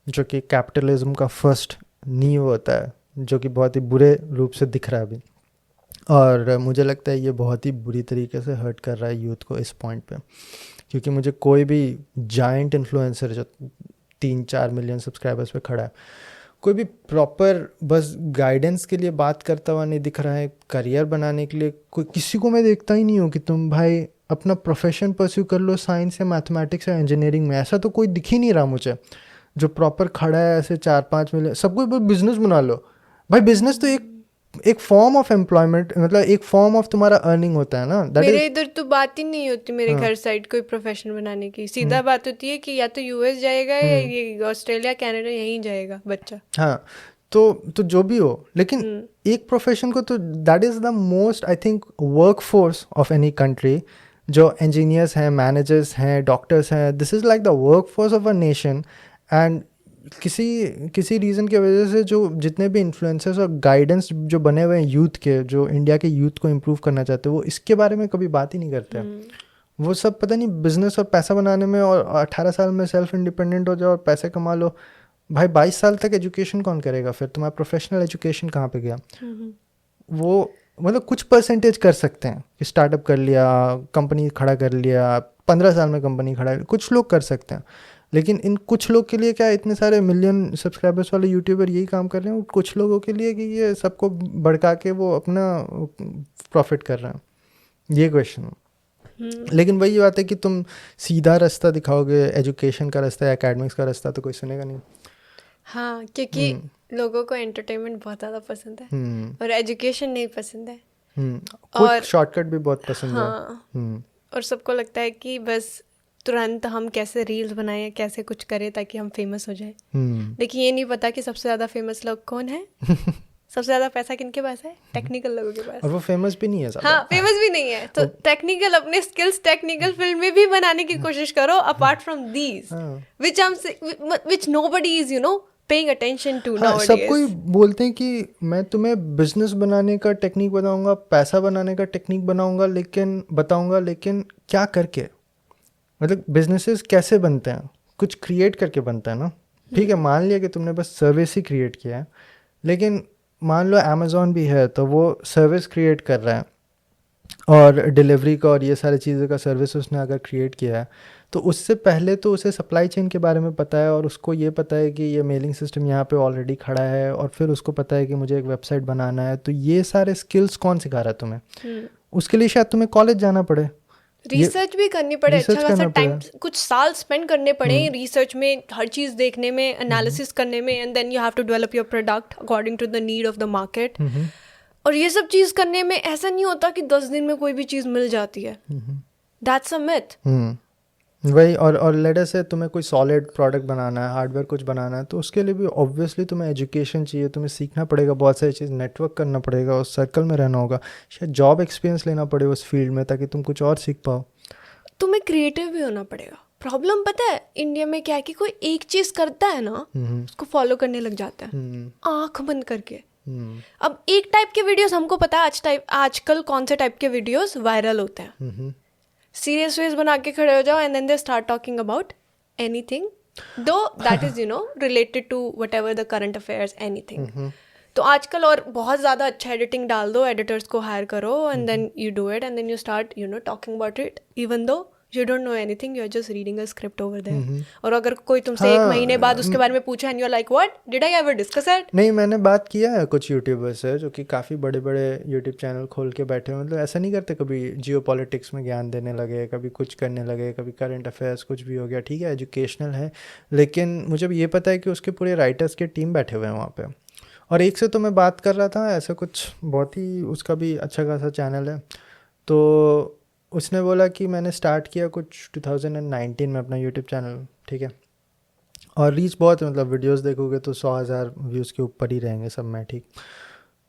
जो कि कैपिटलिज्म का फर्स्ट नींव होता है, जो कि बहुत ही बुरे रूप से दिख रहा है अभी। और मुझे लगता है ये बहुत ही बुरी तरीके से हर्ट कर रहा है यूथ को इस पॉइंट पे, क्योंकि मुझे कोई भी जायंट इन्फ्लुएंसर जो 3-4 मिलियन सब्सक्राइबर्स पे खड़ा है, कोई भी प्रॉपर बस गाइडेंस के लिए बात करता हुआ नहीं दिख रहा है। करियर बनाने के लिए कोई किसी को मैं देखता ही नहीं हूँ कि तुम भाई अपना प्रोफेशन परस्यू कर लो साइंस या मैथमेटिक्स या इंजीनियरिंग में, ऐसा तो कोई दिख ही नहीं रहा मुझे जो प्रॉपर खड़ा है ऐसे 4-5 मिलियन। सब कोई बिजनेस बना लो भाई, बिजनेस तो एक फॉर्म ऑफ एम्प्लॉयमेंट, मतलब एक फॉर्म ऑफ तुम्हारा अर्निंग होता है ना। मेरे इधर तो बात ही नहीं होती, मेरे घर साइड कोई प्रोफेशन बनाने की, सीधा बात होती है कि या तो US जाएगा या ये ऑस्ट्रेलिया कनाडा यहीं जाएगा बच्चा। हाँ, तो जो भी हो, लेकिन एक प्रोफेशन को तो that is the most I think work force of any country, जो इंजीनियर्स हैं, मैनेजर्स हैं, डॉक्टर्स हैं, this is like the work force of a nation. And किसी रीज़न की वजह से जो जितने भी इन्फ्लुएंसर्स और गाइडेंस जो बने हुए हैं यूथ के, जो इंडिया के यूथ को इम्प्रूव करना चाहते हैं, वो इसके बारे में कभी बात ही नहीं करते। वो सब पता नहीं बिजनेस और पैसा बनाने में, और 18 साल में सेल्फ इंडिपेंडेंट हो जाओ और पैसे कमा लो। भाई 22 साल तक एजुकेशन कौन करेगा फिर? तुम्हारा प्रोफेशनल एजुकेशन कहाँ पे गया? वो मतलब कुछ परसेंटेज कर सकते हैं कि स्टार्टअप कर लिया, कंपनी खड़ा कर लिया, 15 साल में कंपनी खड़ा, कुछ लोग कर सकते हैं। लेकिन इन कुछ लोग के लिए क्या इतने सारे मिलियन सब्सक्राइबर्स वाले यूट्यूबर यही काम कर रहे हैं? कुछ लोगों के लिए कि ये सबको भड़का के वो अपना प्रॉफिट कर रहे हैं, ये क्वेश्चन। लेकिन वही बात है कि तुम सीधा रास्ता दिखाओगे, एजुकेशन का रास्ता या एकेडमिक्स का रास्ता, तो कोई सुनेगा नहीं। हाँ, क्योंकि लोगों को एंटरटेनमेंट बहुत ज़्यादा पसंद है और एजुकेशन नहीं पसंद है। क्विक शॉर्टकट भी बहुत पसंद है। हाँ, और सबको लगता है कि बस तुरंत हम कैसे रील्स बनाएं, कैसे कुछ करें ताकि हम फेमस हो जाए। लेकिन ये नहीं पता कि सबसे ज़्यादा फेमस लोग कौन है। सबसे ज़्यादा पैसा किनके पास है? टेक्निकल लोगों के पास। और वो फेमस भी नहीं है ज़्यादा। हाँ, फेमस भी नहीं है। तो टेक्निकल अपने स्किल्स टेक्निकल फील्ड में भी बनाने की कोशिश करो, apart from these which nobody is paying attention to nowadays. सब कोई बोलते हैं कि मैं तुम्हें बिजनेस बनाने का टेक्निक बताऊंगा, पैसा बनाने का टेक्निक बताऊंगा, लेकिन क्या करके? मतलब बिजनेसेस कैसे बनते हैं? कुछ क्रिएट करके बनता है ना। ठीक है, मान लिया कि तुमने बस सर्विस ही क्रिएट किया है, लेकिन मान लो अमेज़ॉन भी है तो वो सर्विस क्रिएट कर रहा है और डिलीवरी का और ये सारी चीज़ों का सर्विस उसने अगर क्रिएट किया है तो उससे पहले तो उसे सप्लाई चेन के बारे में पता है और उसको ये पता है कि ये मेलिंग सिस्टम यहाँ पे ऑलरेडी खड़ा है और फिर उसको पता है कि मुझे एक वेबसाइट बनाना है। तो ये सारे स्किल्स कौन सिखा रहा है तुम्हें? उसके लिए शायद तुम्हें कॉलेज जाना पड़े, रिसर्च भी करनी पड़े, अच्छा खासा टाइम, कुछ साल स्पेंड करने पड़े रिसर्च में, हर चीज़ देखने में, एनालिसिस करने में, and then you have to develop your product according to the need of the market. और ये सब चीज़ करने में ऐसा नहीं होता कि 10 दिन में कोई भी चीज़ मिल जाती है। That's a myth. वही, और लेटर से तुम्हें कोई सॉलिड प्रोडक्ट बनाना है, हार्डवेयर कुछ बनाना है, तो उसके लिए भी ऑब्वियसली तुम्हें एजुकेशन चाहिए, तुम्हें सीखना पड़ेगा बहुत सारी चीज़, नेटवर्क करना पड़ेगा, उस सर्कल में रहना होगा, शायद जॉब एक्सपीरियंस लेना पड़े उस फील्ड में ताकि तुम कुछ और सीख पाओ। तुम्हें क्रिएटिव भी होना पड़ेगा। प्रॉब्लम पता है इंडिया में क्या है कि कोई एक चीज़ करता है ना, उसको फॉलो करने लग जाता है आँख बंद करके। अब एक टाइप के वीडियोस हमको पता है आजकल कौन से टाइप के वीडियोस वायरल होते हैं। सीरियस फेस बना के खड़े हो जाओ and then they start talking about anything, though that is related to whatever the current affairs, anything. तो आजकल और बहुत ज़्यादा अच्छा एडिटिंग डाल दो, एडिटर्स को हायर करो and then you do it and then you start talking about it even though you don't know anything, you're just reading a script over there. और अगर कोई तुमसे एक महीने बाद उसके बारे में पूछा and you're like what did I ever discuss it? नहीं, मैंने बात किया है कुछ यूट्यूबर्स से जो कि काफ़ी बड़े बड़े यूट्यूब चैनल खोल के बैठे हैं, मतलब ऐसा नहीं करते, कभी जियो पॉलिटिक्स में ज्ञान देने लगे, कभी कुछ करने लगे, कभी करंट अफेयर्स कुछ भी हो गया, ठीक है एजुकेशनल है, लेकिन मुझे ये पता है कि उसके पूरे राइटर्स के टीम बैठे हुए हैं वहाँ पे। और एक से तो मैं बात कर रहा था ऐसा कुछ, बहुत ही उसका भी अच्छा खासा चैनल है, तो उसने बोला कि मैंने स्टार्ट किया कुछ 2019 में अपना यूट्यूब चैनल, ठीक है, और रीच बहुत है, मतलब वीडियोस देखोगे तो 100,000 व्यूज़ के ऊपर ही रहेंगे सब में, ठीक।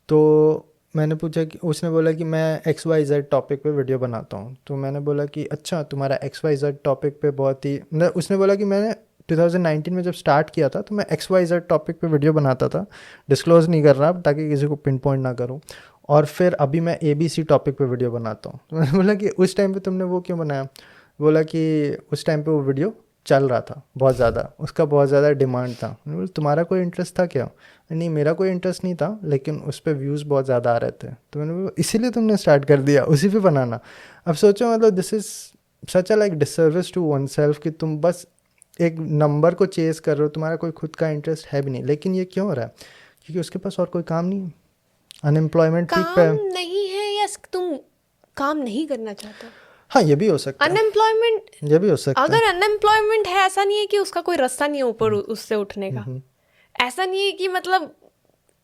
तो मैंने पूछा कि उसने बोला कि मैं XYZ टॉपिक पे वीडियो बनाता हूँ, तो मैंने बोला कि अच्छा तुम्हारा XYZ टॉपिक पे बहुत ही, मतलब उसने बोला कि मैंने 2019 में जब स्टार्ट किया था तो मैं XYZ टॉपिक पे वीडियो बनाता था, डिस्क्लोज़ नहीं कर रहा ताकि किसी को पिन पॉइंट ना करूँ, और फिर अभी मैं ABC टॉपिक पे वीडियो बनाता हूँ। तो मैंने बोला कि उस टाइम पे तुमने वो क्यों बनाया? बोला कि उस टाइम पे वो वीडियो चल रहा था बहुत ज़्यादा, उसका बहुत ज़्यादा डिमांड था। मैंने बोला तुम्हारा कोई इंटरेस्ट था क्या? नहीं, मेरा कोई इंटरेस्ट नहीं था, लेकिन उस पर व्यूज़ बहुत ज़्यादा आ रहे थे, तो मैंने बोला इसीलिए तुमने स्टार्ट कर दिया उसी पे बनाना। अब सोचो, मतलब this is such a like disservice to oneself कि तुम बस एक नंबर को चेस कर रहे हो, तुम्हारा कोई खुद का इंटरेस्ट है भी नहीं। लेकिन ये क्यों हो रहा है? क्योंकि उसके पास और कोई काम नहीं है, अनएम्प्लॉयमेंट पीक पे नहीं है, या तुम काम नहीं करना चाहते हो। हाँ, ये भी हो सकता है, अनएम्प्लॉयमेंट ये भी हो सकता है। अगर अनएम्प्लॉयमेंट है, ऐसा नहीं है कि उसका कोई रास्ता नहीं है ऊपर उससे उठने का। ऐसा नहीं है कि मतलब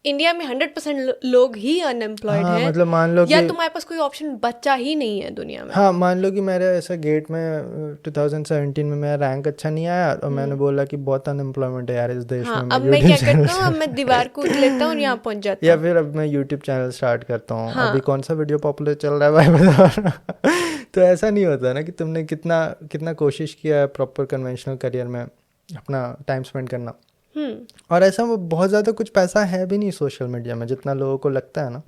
इंडिया में 100% लोग ही अनएम्प्लॉयड हैं, मतलब मान लो या तुम्हारे पास कोई ऑप्शन बचा ही नहीं है दुनिया में। हाँ, मान लो कि मेरे ऐसा गेट में 2017 में मेरा रैंक अच्छा नहीं आया और मैंने बोला कि बहुत अनएम्प्लॉयमेंट है यार इस देश में, अब मैं क्या करता हूँ, अब मैं दीवार कूद लेता हूँ और यहाँ पहुँच जाता हूँ, या फिर अब मैं यूट्यूब चैनल स्टार्ट करता हूँ। अभी कौन सा वीडियो पॉपुलर चल रहा है भाई बता। तो ऐसा नहीं होता ना कि तुमने कितना कोशिश किया है प्रॉपर कन्वेंशनल करियर में अपना टाइम स्पेंड करना। और ऐसा वो बहुत ज़्यादा कुछ पैसा है भी नहीं सोशल मीडिया में जितना लोगों को लगता है ना,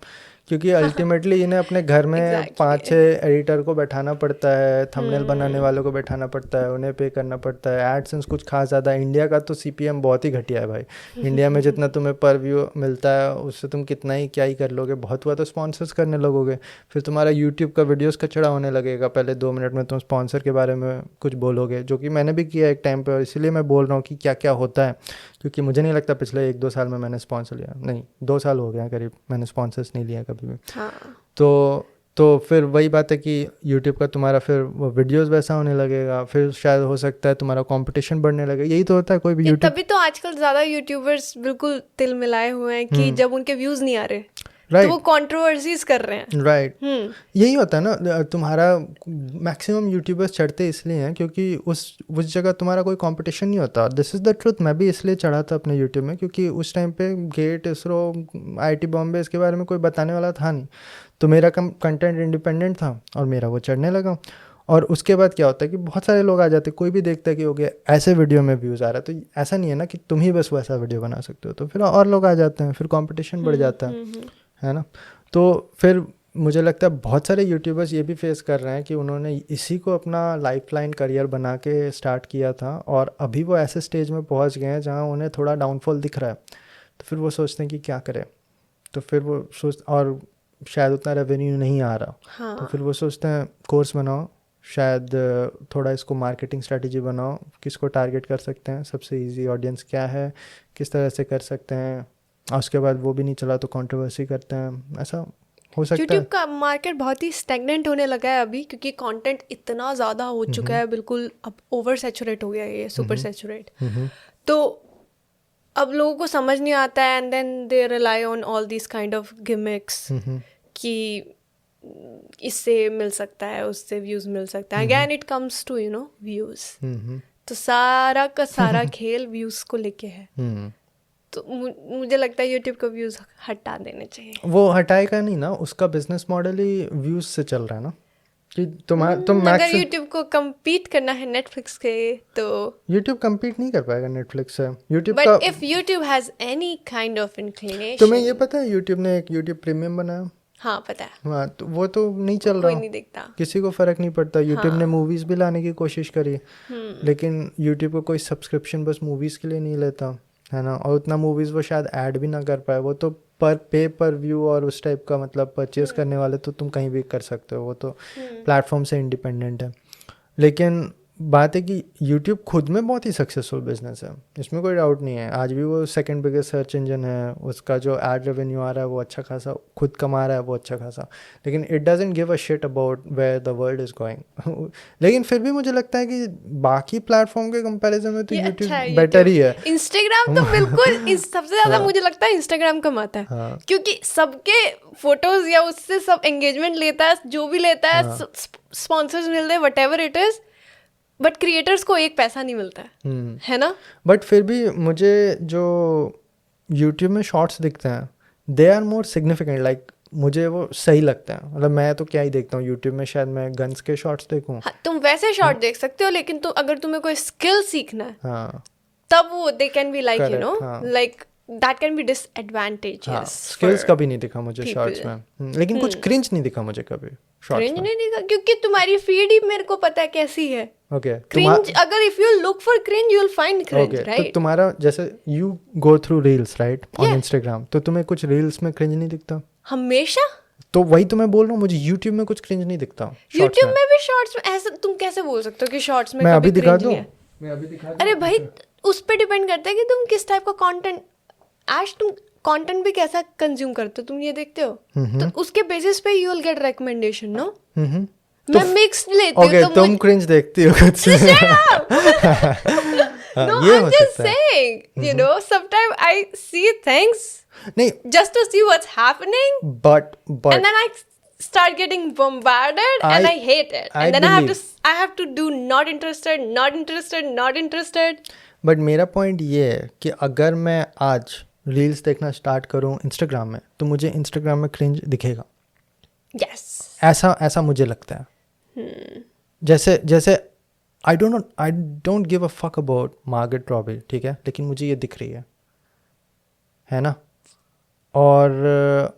क्योंकि अल्टीमेटली इन्हें अपने घर में 5-6 एडिटर को बैठाना पड़ता है, थंबनेल बनाने वालों को बैठाना पड़ता है, उन्हें पे करना पड़ता है, एडसेंस कुछ खास ज़्यादा। इंडिया का तो CPM बहुत ही घटिया है भाई। इंडिया में जितना तुम्हें पर व्यू मिलता है उससे तुम कितना ही क्या ही कर लोगे, बहुत हुआ तो स्पॉन्सर्स करने लगोगे, फिर तुम्हारा यूट्यूब का वीडियोस कचड़ा होने लगेगा। पहले 2 मिनट में तुम स्पॉन्सर के बारे में कुछ बोलोगे, जो कि मैंने भी किया एक टाइम पर, और इसीलिए मैं बोल रहा हूँ कि क्या क्या होता है, क्योंकि मुझे नहीं लगता पिछले 1-2 साल में मैंने स्पॉन्सर लिया, नहीं 2 साल हो गए हैं करीब मैंने स्पॉन्सर्स नहीं लिया कभी भी। तो तो फिर वही बात है कि यूट्यूब का तुम्हारा फिर वो वीडियोस वैसा होने लगेगा, फिर शायद हो सकता है तुम्हारा कंपटीशन बढ़ने लगेगा। यही तो होता है कोई भी यूट्यूब। तभी तो आजकल ज़्यादा यूट्यूबर्स बिल्कुल तिल मिलाए हुए हैं कि जब उनके व्यूज़ नहीं आ रहे तो वो कंट्रोवर्सीज कर रहे हैं। राइट, यही होता है ना, तुम्हारा मैक्सिमम यूट्यूबर्स चढ़ते इसलिए हैं क्योंकि उस जगह तुम्हारा कोई कंपटीशन नहीं होता। This is the truth. मैं भी इसलिए चढ़ा था अपने यूट्यूब में क्योंकि उस टाइम पे गेट, इसरो, IIT बॉम्बे, इसके बारे में कोई बताने वाला था नहीं, तो मेरा कंटेंट इंडिपेंडेंट था और मेरा वो चढ़ने लगा। और उसके बाद क्या होता है कि बहुत सारे लोग आ जाते हैं, कोई भी देखता है कि हो गया ऐसे वीडियो में व्यूज़ आ रहा है, तो ऐसा नहीं है ना कि तुम ही बस वैसा वीडियो बना सकते हो, तो फिर और लोग आ जाते हैं, फिर कंपटीशन बढ़ जाता है ना। तो फिर मुझे लगता है बहुत सारे यूट्यूबर्स ये भी फेस कर रहे हैं कि उन्होंने इसी को अपना लाइफलाइन करियर बना के स्टार्ट किया था और अभी वो ऐसे स्टेज में पहुंच गए हैं जहां उन्हें थोड़ा डाउनफॉल दिख रहा है, तो फिर वो सोचते हैं कि क्या करें, तो फिर वो और शायद उतना रेवेन्यू नहीं आ रहा। हाँ। तो फिर वो सोचते हैं कोर्स बनाओ, शायद थोड़ा इसको मार्केटिंग स्ट्रेटजी बनाओ, किसको टारगेट कर सकते हैं, सबसे इजी ऑडियंस क्या है, किस तरह से कर सकते हैं, और उसके बाद वो भी नहीं चला तो कंट्रोवर्सी करते हैं। ऐसा हो सकता है। यूट्यूब का मार्केट बहुत ही स्टैग्नेंट होने लगा है अभी क्योंकि कंटेंट इतना ज़्यादा हो चुका है, बिल्कुल अब ओवर सैचुरेट हो गया है, ये सुपर सैचुरेट। तो अब लोगों को समझ नहीं आता है and then they rely on all this kind of gimmicks कि इससे मिल सकता है, उससे व्यूज़ मिल सकता है। Again it comes to views. तो सारा का सारा खेल व्यूज़ को लेके है। तो मुझे लगता है यूट्यूब को व्यूज़ हटा देने चाहिए। वो हटाएगा नहीं ना, उसका बिजनेस मॉडल ही व्यूज़ से चल रहा है ना कि तुम अगर यूट्यूब को कम्पीट करना है नेटफ्लिक्स के तो यूट्यूब कम्पीट नहीं कर पाएगा नेटफ्लिक्स से। YouTube but if YouTube has any kind of inclination. तुम्हें ये पता है यूट्यूब ने एक यूट्यूब प्रीमियम बनाया? हाँ पता है। हाँ, तो वो तो नहीं चल रहा, कोई नहीं देखता, किसी को फर्क नहीं पड़ता। यूट्यूब ने मूवीज भी लाने की कोशिश करी, लेकिन यूट्यूब को कोई सब्सक्रिप्शन बस मूवीज के लिए नहीं लेता है ना, और उतना मूवीज वो शायद ऐड भी ना कर पाए। वो तो पर व्यू और उस टाइप का, मतलब परचेज करने वाले तो तुम कहीं भी कर सकते हो, वो तो प्लेटफॉर्म से इंडिपेंडेंट है। लेकिन बात है कि यूट्यूब खुद में बहुत ही सक्सेसफुल बिजनेस है, इसमें कोई डाउट नहीं है। आज भी वो सेकंड बिगेस्ट सर्च इंजन है, उसका जो एड रेवेन्यू आ रहा है वो अच्छा खासा खुद कमा रहा है, वो अच्छा खासा। लेकिन it doesn't give a shit about where the world is going. लेकिन फिर भी मुझे लगता है कि बाकी प्लेटफॉर्म के कंपैरिजन में तो यूट्यूब बेटर ही है। इंस्टाग्राम तो बिल्कुल सबसे ज़्यादा मुझे लगता है इंस्टाग्राम कमाता है, क्योंकि सबके फोटोज या उससे सब एंगेजमेंट लेता है, जो भी लेता है, स्पॉन्सर्स मिलते हैं, what ever it is, but creators को एक पैसा नहीं मिलता है ना। बट फिर भी मुझे जो यूट्यूब में शॉर्ट्स दिखते हैं they are more significant, like मुझे वो सही लगता है। मतलब मैं तो क्या ही देखता हूँ यूट्यूब में, शायद मैं गन्स के शॉर्ट्स देखूँ। हाँ, तुम वैसे शॉर्ट देख सकते हो, लेकिन तो अगर तुम्हें कोई स्किल सीखना है हाँ, तब वो they can be like like that can be disadvantages. Skills कभी नहीं दिखा मुझे शॉर्ट्स में, लेकिन कुछ क्रिंज नहीं दिखा मुझे कभी शॉर्ट्स में। नहीं दिखा क्योंकि तुम्हारी फीड ही मेरे को पता है कैसी है। ओके, क्रिंज, अगर if you look for cringe you will find cringe, right? तो तुम्हारा जैसे you go through reels right on Instagram, तो तुम्हें कुछ रील्स में क्रिंज नहीं दिखता? हमेशा। तो वही तो मैं बोल रहा हूँ, मुझे यूट्यूब में कुछ क्रिंज नहीं दिखता। यूट्यूब में भी शॉर्ट्स में ऐसा तुम कैसे बोल सकते हो कि शॉर्ट्स में मैं कभी अभी दिखा क्रिंज दूं? नहीं है? मैं अभी दिखा दूं? अरे भाई उस पे डिपेंड करता है कि तुम किस टाइप का कंटेंट, आज तुम कंटेंट भी कैसा कंज्यूम करते हो, तुम ये देखते हो, तो उसके बेसिस पे you will get recommendation. No, मैं मिक्स लेती हूं। ओके, तुम क्रिंज देखती हो खुद से। No, I'm just saying, you know, sometimes I see things just to see what's happening, but and then I start getting bombarded and I hate it, and then I have to do not interested, not interested, not interested. But मेरा point ये है कि अगर मैं आज reels देखना start करूं Instagram में, तो मुझे इंस्टाग्राम में क्रिंज दिखेगा। Yes. ऐसा मुझे लगता है। जैसे I don't give a fuck about Margaret Robbie, ठीक है, लेकिन मुझे ये दिख रही है ना। और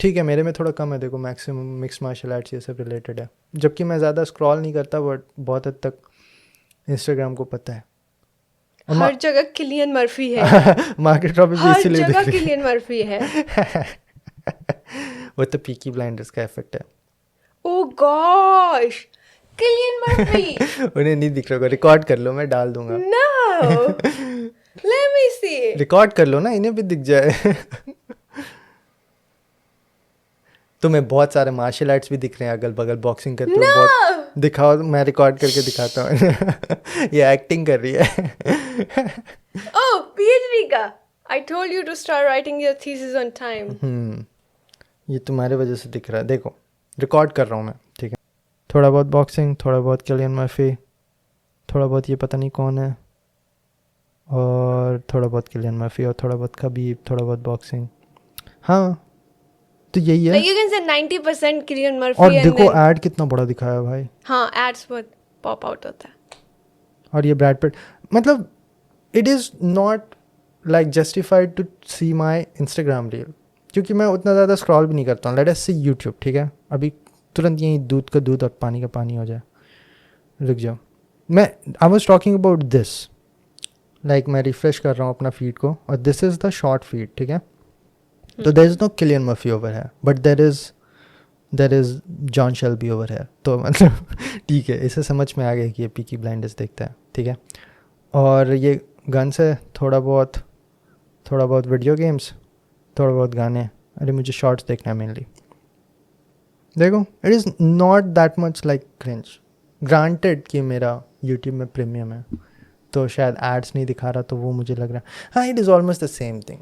ठीक है, मेरे में थोड़ा कम है, देखो मैक्सिमम मिक्स मार्शल आर्ट्स ये सब रिलेटेड है, जबकि मैं ज़्यादा स्क्रॉल नहीं करता, बट बहुत हद तक इंस्टाग्राम को पता है। हर जगह किलियन मर्फी है। मार्गरेट रॉबी भी इसीलिए दिख रही है। हर जगह किलियन मर्फी है। वो तो पीकी ब्लाइंडर्स का इफेक्ट है। ओह गॉश, किलियन मर्फी। उन्हें नहीं दिख रहा, रिकॉर्ड कर लो, मैं डाल दूंगा। No, let me see. Record कर लो ना, इन्हें भी दिख जाए। तुम्हें बहुत सारे मार्शल आर्ट्स भी दिख रहे हैं अगल बगल, बॉक्सिंग करते हुए बहुत दिखाओ, मैं रिकॉर्ड करके दिखाता हूँ। ये एक्टिंग कर रही है। ओह पीएचडी का, I told you to start writing your thesis on time. ये तुम्हारे वजह से दिख रहा है, देखो रिकॉर्ड कर रहा हूँ मैं, ठीक है। थोड़ा बहुत बॉक्सिंग, थोड़ा बहुत किलियन मर्फी, थोड़ा बहुत ये पता नहीं कौन है, और थोड़ा बहुत किलियन मर्फी, और थोड़ा बहुत खबीब, थोड़ा बहुत बॉक्सिंग। हाँ तो यही है। Like you can say 90% Cillian Murphy और and देखो then, ऐड कितना बड़ा दिखाया भाई। हाँ एड्स बहुत पॉप आउट होता है। और ये ब्रैड पिट, मतलब it is not like justified to see my Instagram reel, क्योंकि मैं उतना ज़्यादा स्क्रॉल भी नहीं करता हूँ। लेट अस सी यूट्यूब, ठीक है। अभी तुरंत यहीं दूध का दूध और पानी का पानी हो जाए, रुक जाओ। मैं I was talking about this, like मैं रिफ्रेश कर रहा हूँ अपना फीड को, और this is the short feed, ठीक है। तो there is no Cillian Murphy over है, but there is John Shelby over है। तो मतलब ठीक है, इसे समझ में आ गया कि ये पीकी ब्लाइंडर्स देखता है, ठीक है। और ये गन्स है, थोड़ा बहुत वीडियो गेम्स, थोड़ा बहुत गाने। अरे मुझे शॉर्ट्स देखना है मेनली। देखो it is not that much like cringe. Granted कि मेरा यूट्यूब में प्रीमियम है तो शायद एड्स नहीं दिखा रहा, तो वो मुझे लग रहा है हाँ it is almost the same thing,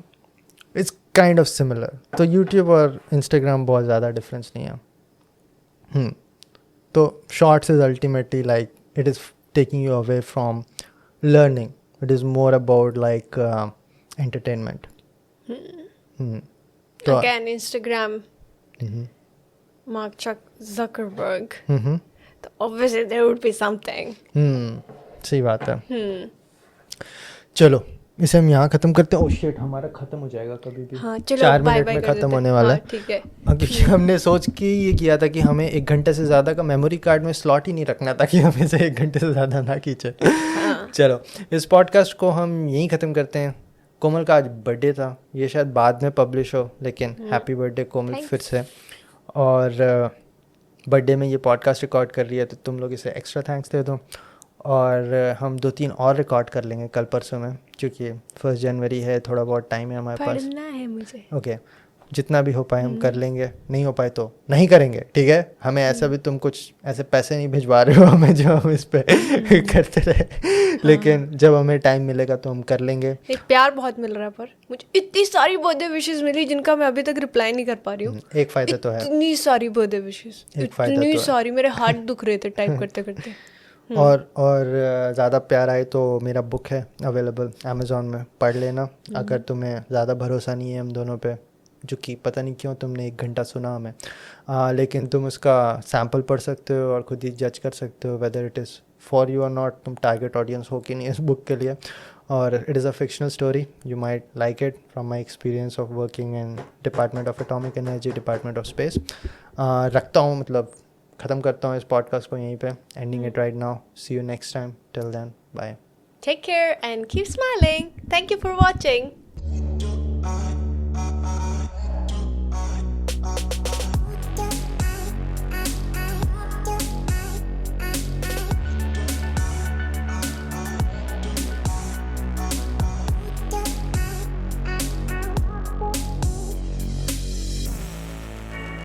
it's kind of similar. तो यूट्यूब और इंस्टाग्राम बहुत ज़्यादा डिफरेंस नहीं है। तो shorts is ultimately like it is taking you away from learning. It is more about like entertainment. So, Again, Instagram, Mark Zuckerberg. So obviously there would be something. सही बात है। चलो इसे हम यहाँ ख़त्म करते हैं। ओह शिट, हमारा ख़त्म हो जाएगा कभी भी। हाँ, चलो 4 बाय मिनट बाय में कर ख़त्म देते होने हैं। वाला हाँ, है, ठीक है। क्योंकि हमने सोच के ये किया था कि हमें 1 घंटे से ज़्यादा का मेमोरी कार्ड में स्लॉट ही नहीं रखना, ताकि हम इसे 1 घंटे से ज़्यादा ना खींचे। चलो इस पॉडकास्ट को हम यहीं ख़त्म करते हैं। कोमल का आज बर्थडे था, ये शायद बाद में पब्लिश हो, लेकिन हैप्पी बर्थडे कोमल फिर से। और बर्थडे में ये पॉडकास्ट रिकॉर्ड कर रही है, तो तुम लोग इसे एक्स्ट्रा थैंक्स दे दो। और हम 2-3 और रिकॉर्ड कर लेंगे कल परसों में, क्योंकि 1 जनवरी है, थोड़ा बहुत टाइम है हमारे पास। पढ़ना है मुझे। ओके, जितना भी हो पाए हम कर लेंगे, नहीं हो पाए तो नहीं करेंगे, ठीक है। हमें ऐसा भी तुम कुछ ऐसे पैसे नहीं भिजवा रहे हो हमें जो हम इस पे करते रहे, लेकिन जब हमें टाइम मिलेगा तो हम कर लेंगे। एक प्यार बहुत मिल रहा है, पर मुझे इतनी सारी बर्थडे विशेस मिली जिनका मैं अभी तक रिप्लाई नहीं कर पा रही हूँ। एक फ़ायदा तो है, इतनी सारी बर्थडे विशेस, इतनी सारी, मेरे हाथ दुख रहे थे टाइप करते करते। और ज़्यादा प्यार आए तो मेरा बुक है अवेलेबल अमेज़ॉन में, पढ़ लेना। अगर तुम्हें ज़्यादा भरोसा नहीं है हम दोनों पे, जो कि पता नहीं क्यों तुमने 1 घंटा सुना हमें, लेकिन तुम उसका सैम्पल पढ़ सकते हो और खुद ही जज कर सकते हो whether it is for you और नॉट, तुम टारगेट ऑडियंस हो कि नहीं इस बुक के लिए। और it is a fictional story, you might like it from my experience of working in department of atomic energy, department of space. रखता हूँ, मतलब ख़त्म करता हूँ इस पॉडकास्ट को यहीं पे, ending it right now. See you next time, till then bye, take care and keep smiling. Thank you for watching.